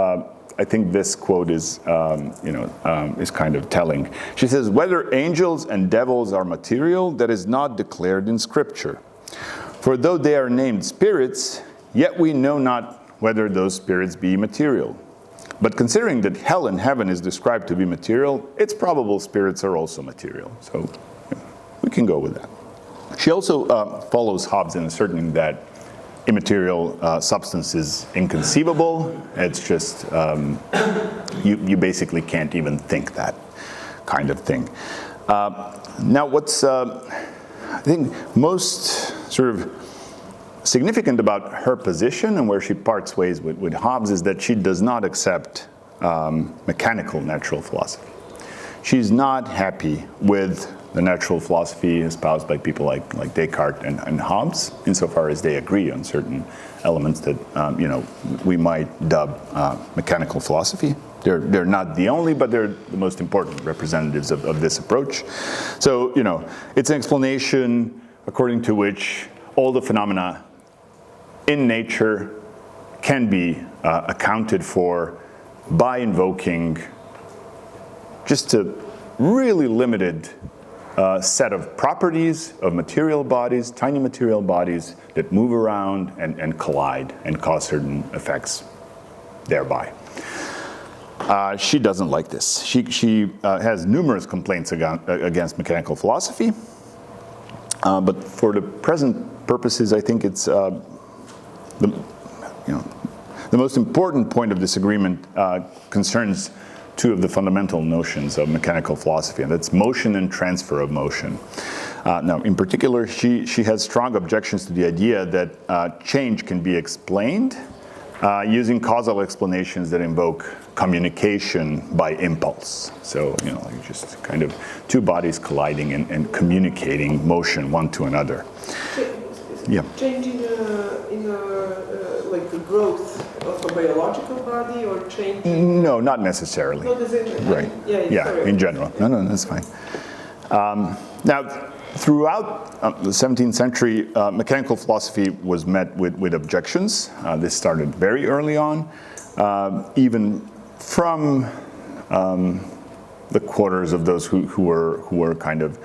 I think this quote is kind of telling. She says, "Whether angels and devils are material, that is not declared in Scripture. For though they are named spirits, yet we know not whether those spirits be material. But considering that hell and heaven is described to be material, it's probable spirits are also material." So we can go with that. She also follows Hobbes in asserting that immaterial substance is inconceivable. It's just, you basically can't even think that kind of thing. Now what's, I think, most sort of significant about her position and where she parts ways with Hobbes is that she does not accept mechanical natural philosophy. She's not happy with the natural philosophy espoused by people like Descartes and Hobbes, insofar as they agree on certain elements that we might dub mechanical philosophy. They're not the only, but they're the most important representatives of this approach. So it's an explanation according to which all the phenomena in nature can be accounted for by invoking just a really limited set of properties of material bodies, tiny material bodies that move around and collide and cause certain effects thereby. She doesn't like this. She has numerous complaints against mechanical philosophy, but for the present purposes, I think it's the most important point of disagreement concerns two of the fundamental notions of mechanical philosophy, and that's motion and transfer of motion. Now, in particular, she has strong objections to the idea that change can be explained using causal explanations that invoke communication by impulse. So, like just kind of two bodies colliding and communicating motion one to another. Yeah. Change in like the growth of a biological body, or change? No, not necessarily. Not as in, right. Yeah, in general. No, that's fine. Now, throughout the 17th century, mechanical philosophy was met with objections. This started very early on, even from the quarters of those who were kind of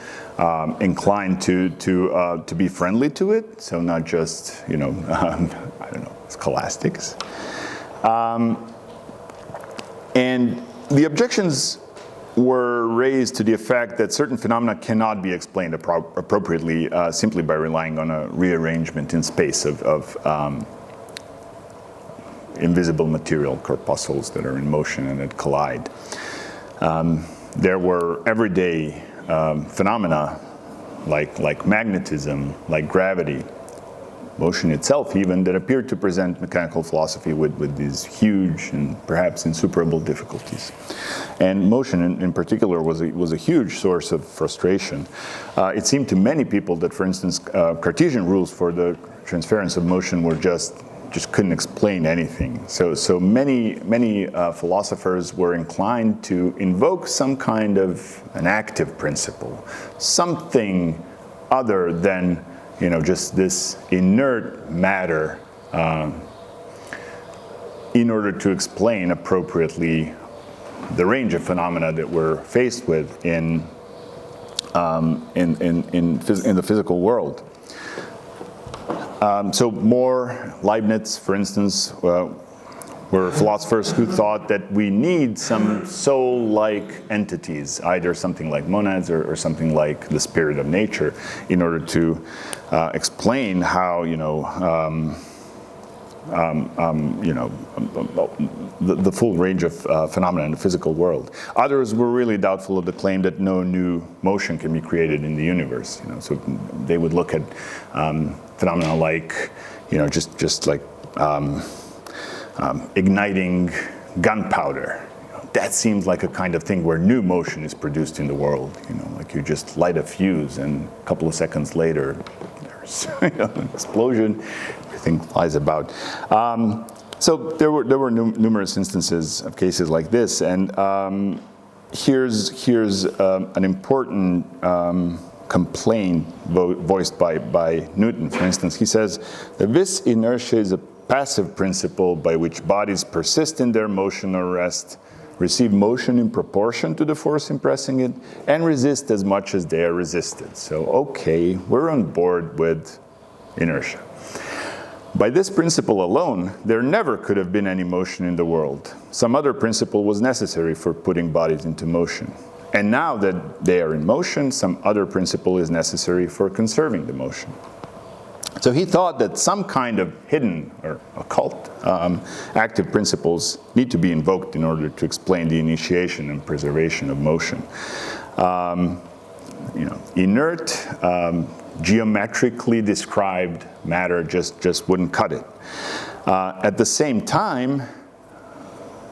inclined to be friendly to it. So not just I don't know, scholastics, and the objections were raised to the effect that certain phenomena cannot be explained appropriately simply by relying on a rearrangement in space of invisible material corpuscles that are in motion and that collide. There were everyday phenomena like magnetism, like gravity, motion itself even, that appeared to present mechanical philosophy with these huge and perhaps insuperable difficulties. And motion in particular was a huge source of frustration. It seemed to many people that, for instance, Cartesian rules for the transference of motion were just just couldn't explain anything. So many philosophers were inclined to invoke some kind of an active principle, something other than just this inert matter, in order to explain appropriately the range of phenomena that we're faced with in the physical world. So more Leibniz, for instance, were philosophers who thought that we need some soul-like entities, either something like monads or something like the spirit of nature, in order to explain how the full range of phenomena in the physical world. Others were really doubtful of the claim that no new motion can be created in the universe. So they would look at phenomena like, just like igniting gunpowder. That seems like a kind of thing where new motion is produced in the world. Like you just light a fuse, and a couple of seconds later, there's an explosion. Everything flies about. So there were numerous instances of cases like this, and here's an important complaint voiced by Newton. For instance, he says that vis inertia is a passive principle by which bodies persist in their motion or rest, receive motion in proportion to the force impressing it, and resist as much as they are resisted. So, okay, we're on board with inertia. By this principle alone, there never could have been any motion in the world. Some other principle was necessary for putting bodies into motion. And now that they are in motion, some other principle is necessary for conserving the motion. So he thought that some kind of hidden or occult active principles need to be invoked in order to explain the initiation and preservation of motion. Inert, geometrically described matter just wouldn't cut it. At the same time,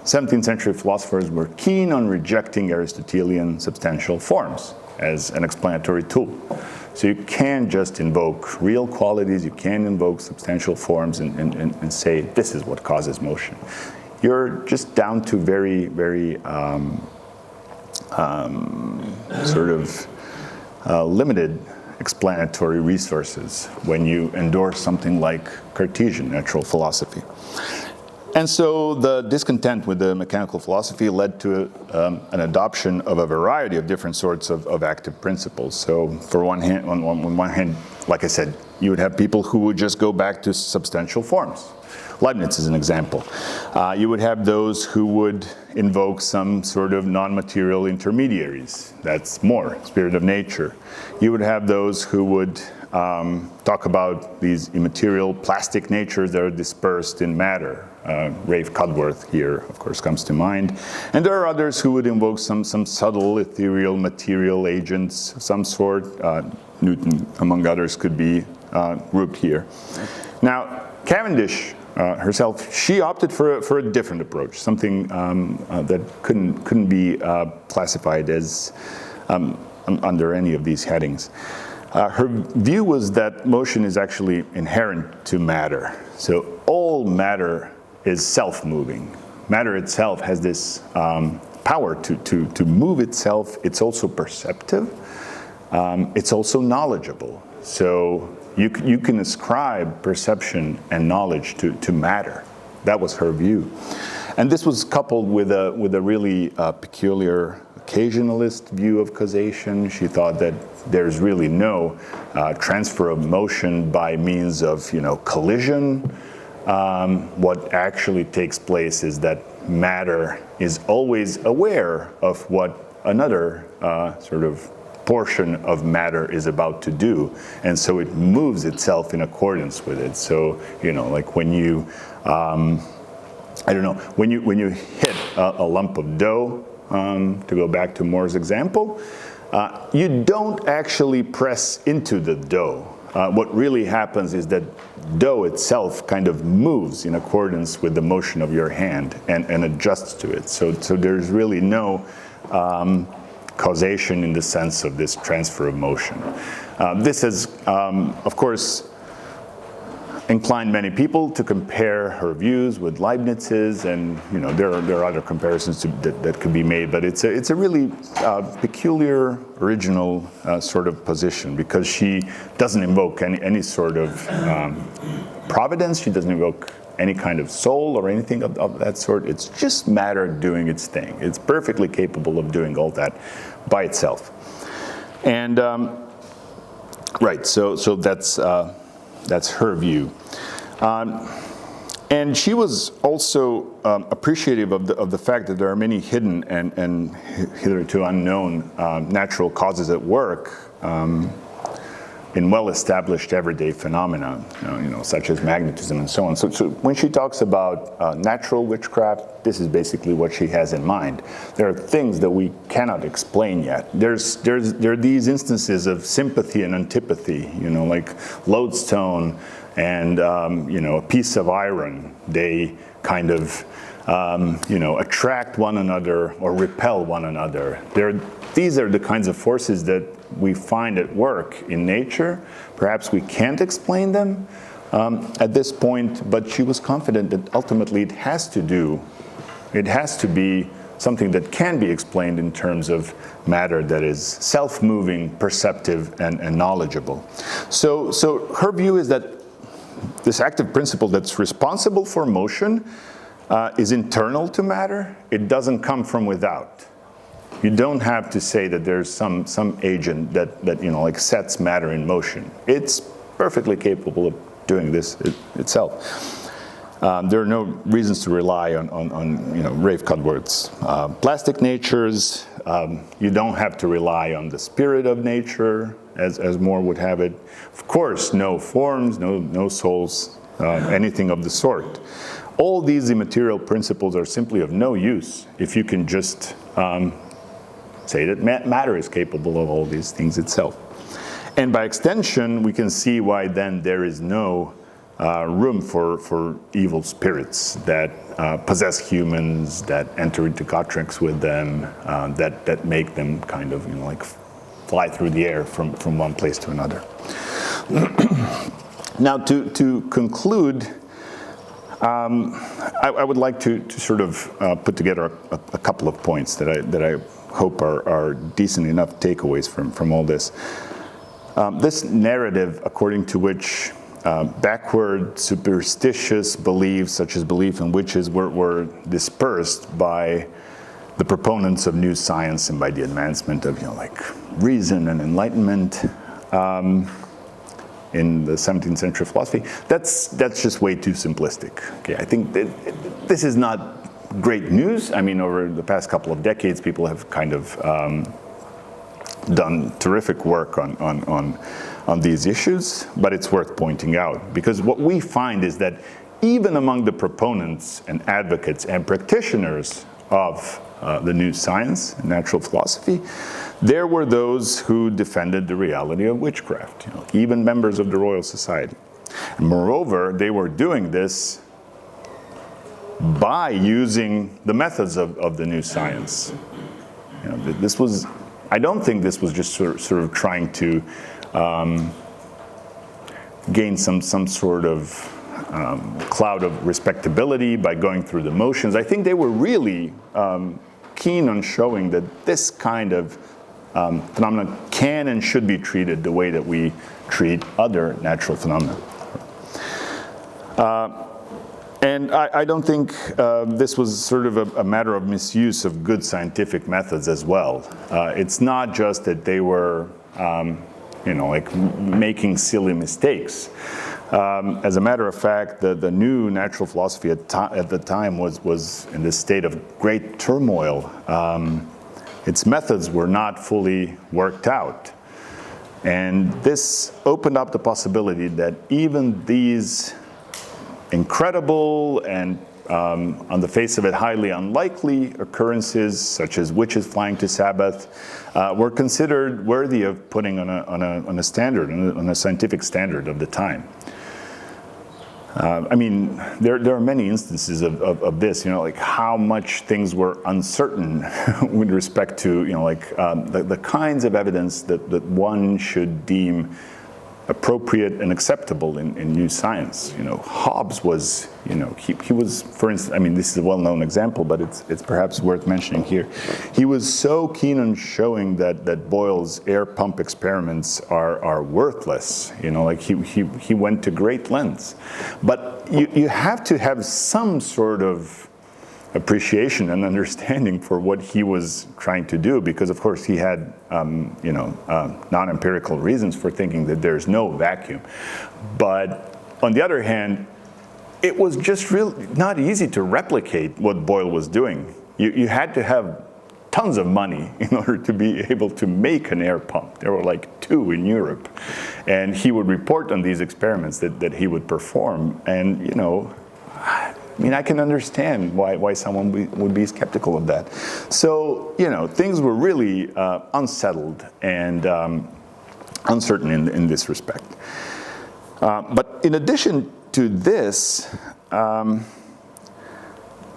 17th century philosophers were keen on rejecting Aristotelian substantial forms as an explanatory tool. So you can just invoke real qualities, you can invoke substantial forms and say this is what causes motion. You're just down to very, very limited explanatory resources when you endorse something like Cartesian natural philosophy. And so the discontent with the mechanical philosophy led to an adoption of a variety of different sorts of active principles. So on one hand, like I said, you would have people who would just go back to substantial forms. Leibniz is an example. You would have those who would invoke some sort of non-material intermediaries. That's more spirit of nature. You would have those who would talk about these immaterial plastic natures that are dispersed in matter. Rafe Cudworth here, of course, comes to mind. And there are others who would invoke some subtle ethereal material agents of some sort. Newton, among others, could be grouped here. Now, Cavendish herself, she opted for a different approach, something that couldn't be classified as under any of these headings. Her view was that motion is actually inherent to matter. So all matter is self-moving. Matter itself has this power to move itself. It's also perceptive. It's also knowledgeable. So you can ascribe perception and knowledge to matter. That was her view. And this was coupled with a really peculiar occasionalist view of causation. She thought that there's really no transfer of motion by means of collision. What actually takes place is that matter is always aware of what another sort of portion of matter is about to do, and so it moves itself in accordance with it. So like when you when you hit a lump of dough, to go back to Moore's example, you don't actually press into the dough. What really happens is that dough itself kind of moves in accordance with the motion of your hand and adjusts to it. So there's really no causation in the sense of this transfer of motion. This has, of course, inclined many people to compare her views with Leibniz's, and there are other comparisons that could be made, but it's a really peculiar, original sort of position, because she doesn't invoke any sort of providence. She doesn't invoke any kind of soul or anything of that sort. It's just matter doing its thing. It's perfectly capable of doing all that by itself. And right, so that's her view. And she was also appreciative of the fact that there are many hidden and hitherto unknown natural causes at work in well-established everyday phenomena, such as magnetism and so on. So when she talks about natural witchcraft, this is basically what she has in mind. There are things that we cannot explain yet. There are these instances of sympathy and antipathy, like lodestone and a piece of iron. They kind of attract one another or repel one another. These are the kinds of forces that we find at work in nature. Perhaps we can't explain them at this point, but she was confident that ultimately it has to be something that can be explained in terms of matter that is self-moving, perceptive, and knowledgeable. So her view is that this active principle that's responsible for motion is internal to matter. It doesn't come from without. You don't have to say that there's some agent that sets matter in motion. It's perfectly capable of doing this itself. There are no reasons to rely on Rafe Cudworth's plastic natures. You don't have to rely on the spirit of nature, as More would have it. Of course, no forms, no souls, anything of the sort. All these immaterial principles are simply of no use if you can just say that matter is capable of all these things itself. And by extension, we can see why then there is no room for evil spirits that possess humans, that enter into contracts with them, that make them kind of fly through the air from one place to another. Now, to conclude, I would like to sort of put together a couple of points that I hope are decent enough takeaways from all this. This narrative, according to which backward, superstitious beliefs, such as belief in witches, were dispersed by the proponents of new science and by the advancement of reason and enlightenment in the 17th century philosophy. That's just way too simplistic. Okay, I think this is not great news. I mean, over the past couple of decades, people have kind of done terrific work on these issues, but it's worth pointing out, because what we find is that even among the proponents and advocates and practitioners of the new science and natural philosophy, there were those who defended the reality of witchcraft, even members of the Royal Society. And moreover, they were doing this by using the methods of the new science. This was, I don't think this was just sort of trying to gain some sort of cloud of respectability by going through the motions. I think they were really keen on showing that this kind of phenomena can and should be treated the way that we treat other natural phenomena. And I don't think this was sort of a matter of misuse of good scientific methods as well. It's not just that they were, making silly mistakes. As a matter of fact, the new natural philosophy at the time was in this state of great turmoil. Its methods were not fully worked out. And this opened up the possibility that even these incredible and on the face of it highly unlikely occurrences, such as witches flying to Sabbath, were considered worthy of putting on a standard, on a scientific standard of the time. I mean, there are many instances of this, like how much things were uncertain with respect to, the kinds of evidence that one should deem appropriate and acceptable in new science. You know, Hobbes was, you know, he was, for instance, I mean, this is a well-known example, but it's perhaps worth mentioning here. He was so keen on showing that Boyle's air pump experiments are worthless. You know, like he went to great lengths. But you have to have some sort of appreciation and understanding for what he was trying to do, because of course he had non-empirical reasons for thinking that there's no vacuum. But on the other hand, it was just really not easy to replicate what Boyle was doing. You had to have tons of money in order to be able to make an air pump. There were like 2 in Europe, and he would report on these experiments that he would perform. And you know, I mean, I can understand why someone would be skeptical of that. So, you know, things were really unsettled and uncertain in this respect. But in addition to this,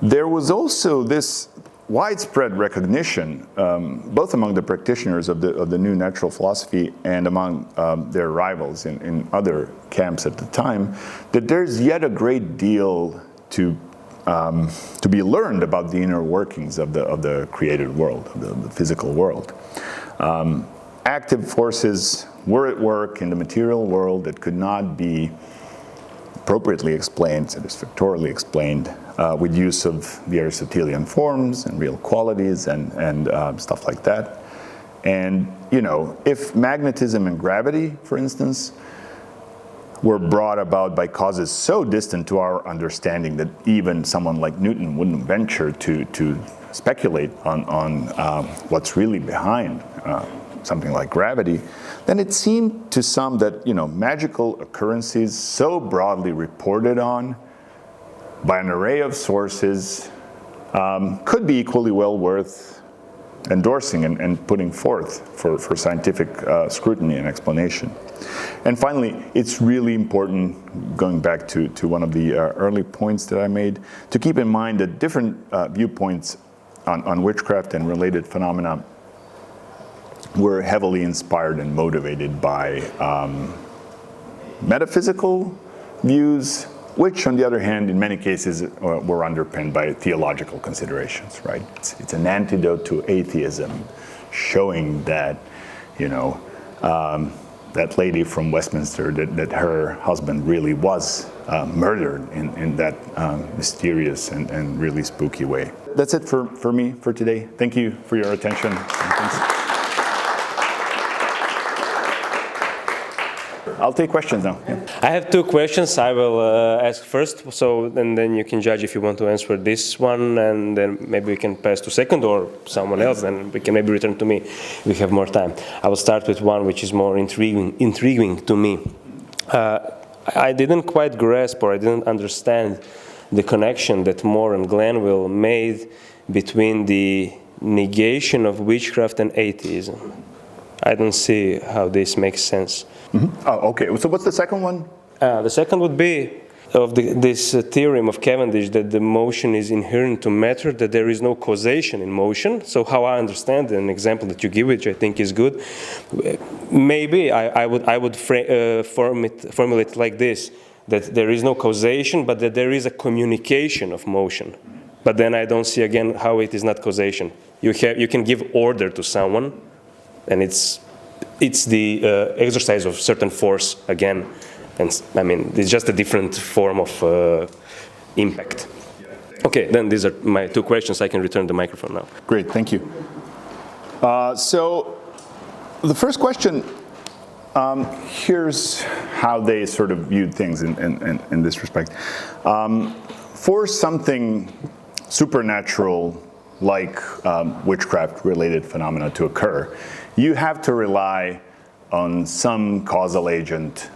there was also this widespread recognition, both among the practitioners of the new natural philosophy and among their rivals in other camps at the time, that there's yet a great deal to be learned about the inner workings of the created world, of the physical world. Active forces were at work in the material world that could not be appropriately explained, satisfactorily explained, with use of the Aristotelian forms and real qualities and stuff like that. And, you know, if magnetism and gravity, for instance, were brought about by causes so distant to our understanding that even someone like Newton wouldn't venture to speculate on what's really behind something like gravity, then it seemed to some that, you know, magical occurrences so broadly reported on by an array of sources could be equally well worth endorsing and putting forth for scientific scrutiny and explanation. And finally, it's really important, going back to one of the early points that I made, to keep in mind that different viewpoints on witchcraft and related phenomena were heavily inspired and motivated by metaphysical views, which, on the other hand, in many cases were underpinned by theological considerations, right? It's an antidote to atheism, showing that, you know, that lady from Westminster, that her husband really was murdered in that mysterious and really spooky way. That's it for me for today. Thank you for your attention. I'll take questions now. Yeah. I have 2 questions. I will ask first, and then you can judge if you want to answer this one, and then maybe we can pass to second or someone else, and we can maybe return to me if we have more time. I will start with one which is more intriguing to me. I didn't quite grasp, or I didn't understand the connection that More and Glenville made between the negation of witchcraft and atheism. I don't see how this makes sense. Mm-hmm. Oh, okay. So what's the second one? The second would be of this theorem of Cavendish that the motion is inherent to matter, that there is no causation in motion. So how I understand an example that you give, which I think is good, maybe I would formulate like this, that there is no causation, but that there is a communication of motion. But then I don't see again how it is not causation. You can give order to someone, and it's the exercise of certain force again, and I mean it's just a different form of impact. Okay, then these are my 2 questions. I can return the microphone now. Great, thank you. So the first question, here's how they sort of viewed things in this respect. For something supernatural like witchcraft-related phenomena to occur, you have to rely on some causal agent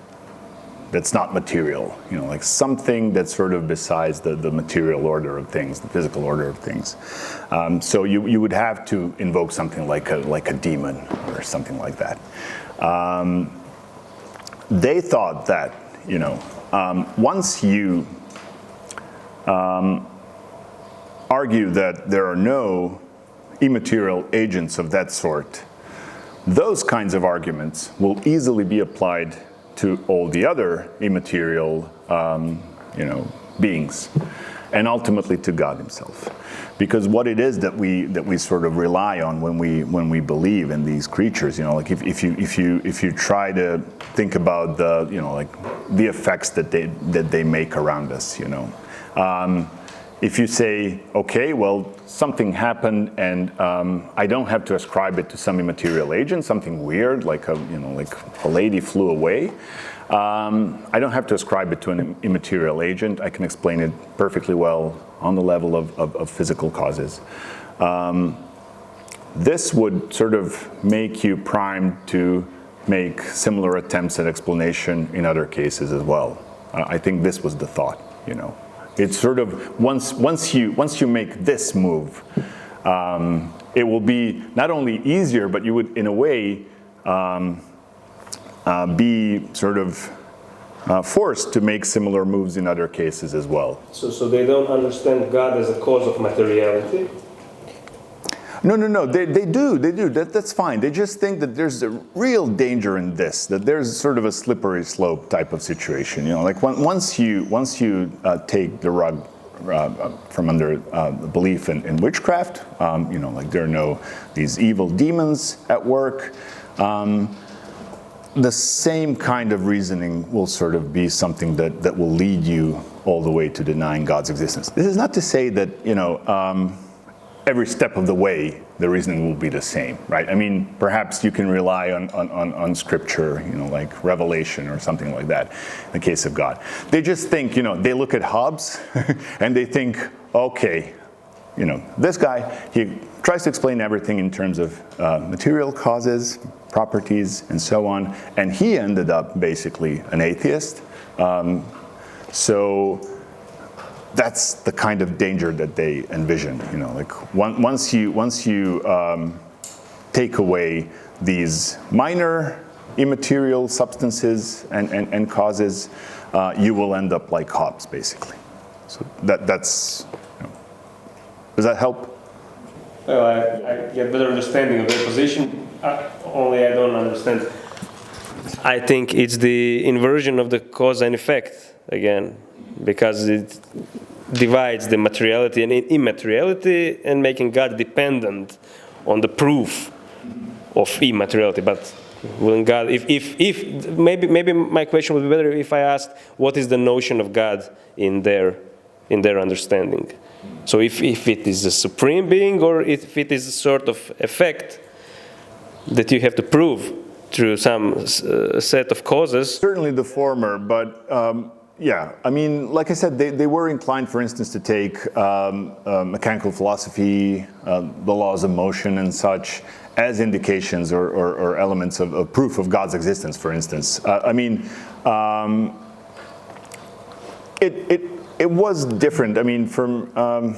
that's not material, you know, like something that's sort of besides the material order of things, the physical order of things. So you would have to invoke something like a demon or something like that. They thought that, you know, once you argue that there are no immaterial agents of that sort, those kinds of arguments will easily be applied to all the other immaterial, beings, and ultimately to God Himself. Because what it is that we sort of rely on when we believe in these creatures, like if you try to think about the effects that they make around us, if you say, okay, well, something happened, and I don't have to ascribe it to some immaterial agent, something weird, like a lady flew away. I don't have to ascribe it to an immaterial agent. I can explain it perfectly well on the level of physical causes. This would sort of make you primed to make similar attempts at explanation in other cases as well. I think this was the thought, It's sort of once you make this move, it will be not only easier, but you would, in a way, be sort of forced to make similar moves in other cases as well. So they don't understand God as a cause of materiality? No. They do. That's fine. They just think that there's a real danger in this. That there's sort of a slippery slope type of situation. Like once you take the rug from under belief in witchcraft, like there are these evil demons at work. The same kind of reasoning will sort of be something that will lead you all the way to denying God's existence. This is not to say that every step of the way, the reasoning will be the same, right? I mean, perhaps you can rely on scripture, like Revelation or something like that, in the case of God. They just think, they look at Hobbes and they think, okay, this guy, he tries to explain everything in terms of material causes, properties, and so on, and he ended up basically an atheist. So that's the kind of danger that they envision. Like once you take away these minor immaterial substances and causes, you will end up like Hobbes, basically. So that's. Does that help? Well, I get better understanding of their position. Only I don't understand. I think it's the inversion of the cause and effect again, because it divides the materiality and immateriality and making God dependent on the proof of immateriality. But when God, if maybe my question would be better if I asked what is the notion of God in their understanding. So if it is a supreme being or if it is a sort of effect that you have to prove through some set of causes. Certainly the former, but yeah, I mean, like I said, they were inclined, for instance, to take mechanical philosophy, the laws of motion and such, as indications or elements of proof of God's existence, for instance. I mean, it was different. I mean, from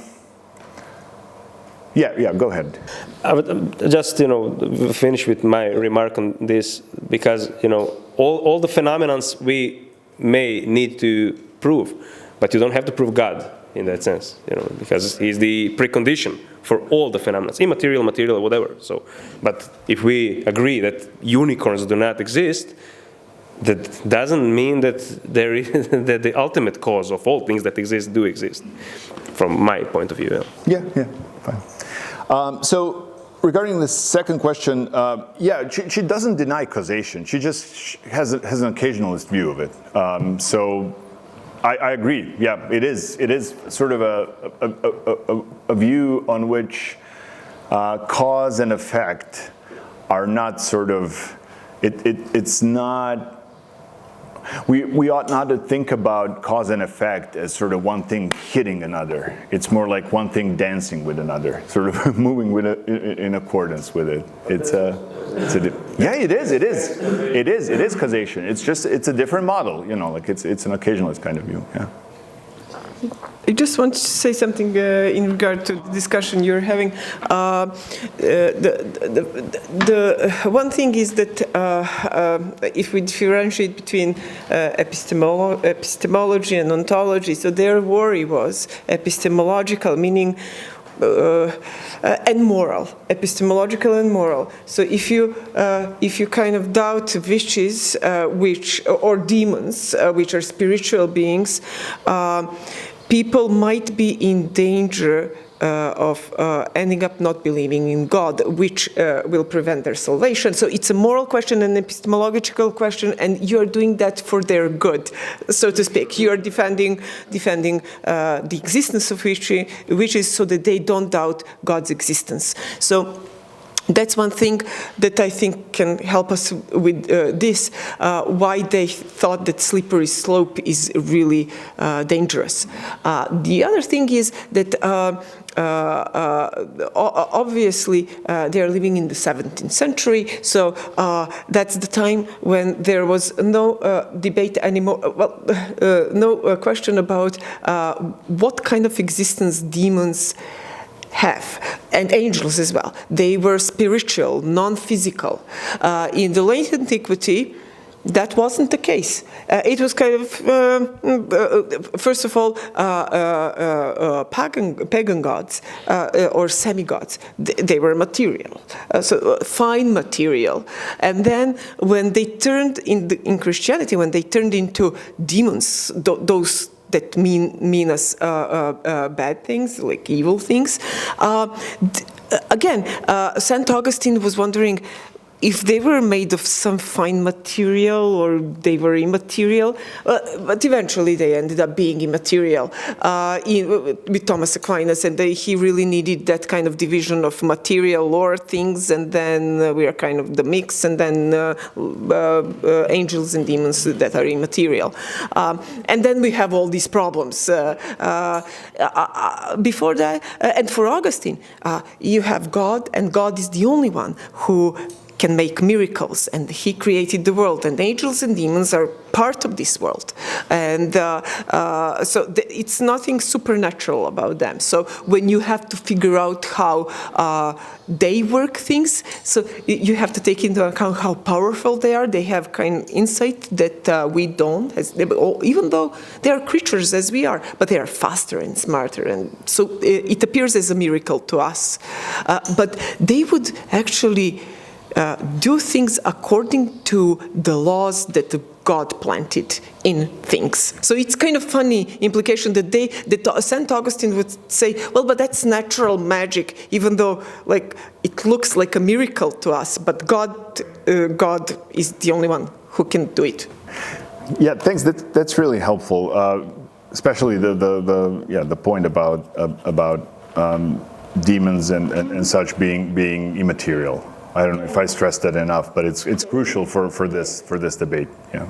yeah, go ahead. I would just finish with my remark on this, because all the phenomena we may need to prove, but you don't have to prove God in that sense, because He's the precondition for all the phenomena, immaterial, material, whatever. So, but if we agree that unicorns do not exist, that doesn't mean that there is that the ultimate cause of all things that exist do exist, from my point of view. Yeah, fine. So regarding the second question, yeah, she doesn't deny causation. She just has an occasionalist view of it. So I agree. Yeah, it is sort of a view on which cause and effect are not sort of. It's not. We ought not to think about cause and effect as sort of one thing hitting another. It's more like one thing dancing with another, sort of moving with it in accordance with it. Yeah, it is causation. It's a different model, like it's an occasionalist kind of view. Yeah. I just want to say something in regard to the discussion you're having. The one thing is that if we differentiate between epistemology and ontology, so their worry was epistemological, meaning and moral, epistemological and moral. So if you kind of doubt witches, or demons, which are spiritual beings, people might be in danger of ending up not believing in God, which will prevent their salvation. So it's a moral question, an epistemological question, and you're doing that for their good, so to speak. You're defending the existence of witches so that they don't doubt God's existence. So that's one thing that I think can help us with this, why they thought that slippery slope is really dangerous. The other thing is that obviously they are living in the 17th century, so that's the time when there was no debate anymore, no question about what kind of existence demons have, and angels as well. They were spiritual, non-physical. In the late antiquity, that wasn't the case. It was kind of, first of all, pagan gods or semi-gods. They were material, so fine material. And then when they turned in Christianity, when they turned into demons, those that mean us bad things, like evil things. Again, St. Augustine was wondering if they were made of some fine material or they were immaterial, but eventually they ended up being immaterial with Thomas Aquinas, and he really needed that kind of division of material or things, and then we are kind of the mix, and then angels and demons that are immaterial. And then we have all these problems. Before that, and for Augustine, you have God, and God is the only one who can make miracles, and he created the world, and angels and demons are part of this world, and so it's nothing supernatural about them. So when you have to figure out how they work things, so you have to take into account how powerful they are. They have kind of insight that we don't, even though they are creatures as we are, but they are faster and smarter, and so it appears as a miracle to us. But they would actually do things according to the laws that God planted in things. So it's kind of funny implication that St. Augustine would say, well, but that's natural magic, even though like it looks like a miracle to us, but God is the only one who can do it. Yeah, thanks. That's really helpful, especially the point about demons and such being immaterial. I don't know if I stressed that enough, but it's crucial for this debate. Yeah.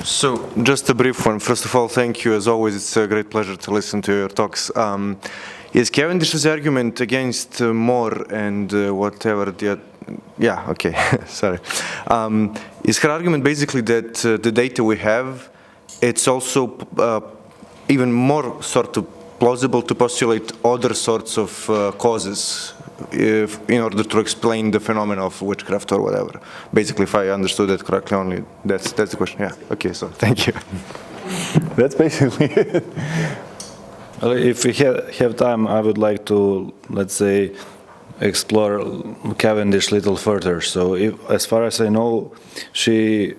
So just a brief one. First of all, thank you. As always, it's a great pleasure to listen to your talks. Is Cavendish's argument against More and whatever the... Yeah, okay, sorry. Is her argument basically that the data we have, it's also even more sort of plausible to postulate other sorts of causes in order to explain the phenomenon of witchcraft or whatever? Basically, if I understood that correctly, only that's the question. Yeah. Okay. So thank you. That's basically it. Well, if we have time, I would like to, let's say, explore Cavendish a little further. So, as far as I know, she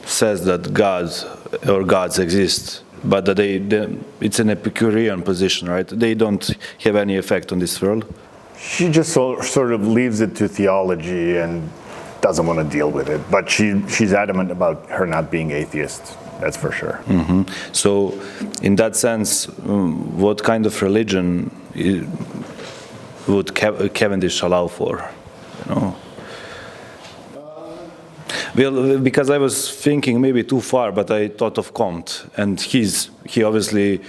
says that God or gods exist, but that it's an Epicurean position, right? They don't have any effect on this world. She just sort of leaves it to theology and doesn't want to deal with it. But she's adamant about her not being atheist, that's for sure. Mm-hmm. So, in that sense, what kind of religion would Cavendish allow for? You know? Well, because I was thinking maybe too far, but I thought of Comte, and he obviously,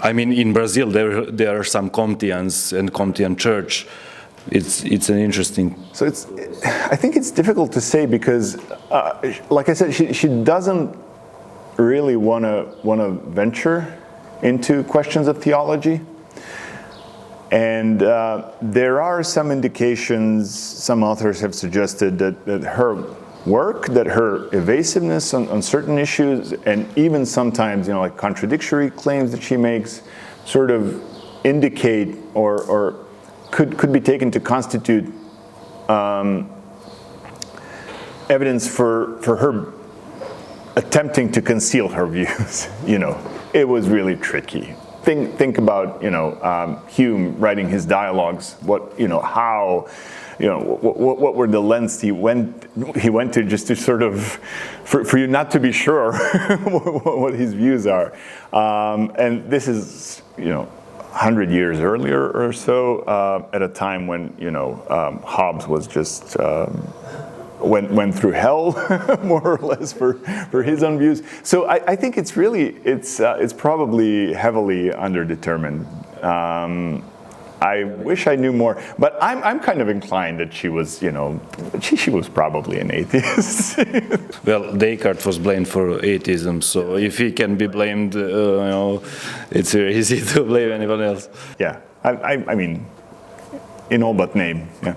I mean, in Brazil there are some Comteans and Comtean church. It's an interesting. So I think it's difficult to say because, like I said, she doesn't really want to venture into questions of theology. And there are some indications, some authors have suggested that her work, that her evasiveness on certain issues, and even sometimes, like contradictory claims that she makes, sort of indicate or could be taken to constitute evidence for her attempting to conceal her views. It was really tricky. Think about Hume writing his dialogues. What were the lengths he went to just to sort of for you not to be sure what his views are. And this is 100 years earlier or so, at a time when Hobbes was just went through hell more or less for his own views. So I think it's probably heavily underdetermined. I wish I knew more, but I'm kind of inclined that she was she was probably an atheist. Well, Descartes was blamed for atheism, so if he can be blamed, it's very easy to blame anyone else. Yeah, I mean, in all but name. Yeah.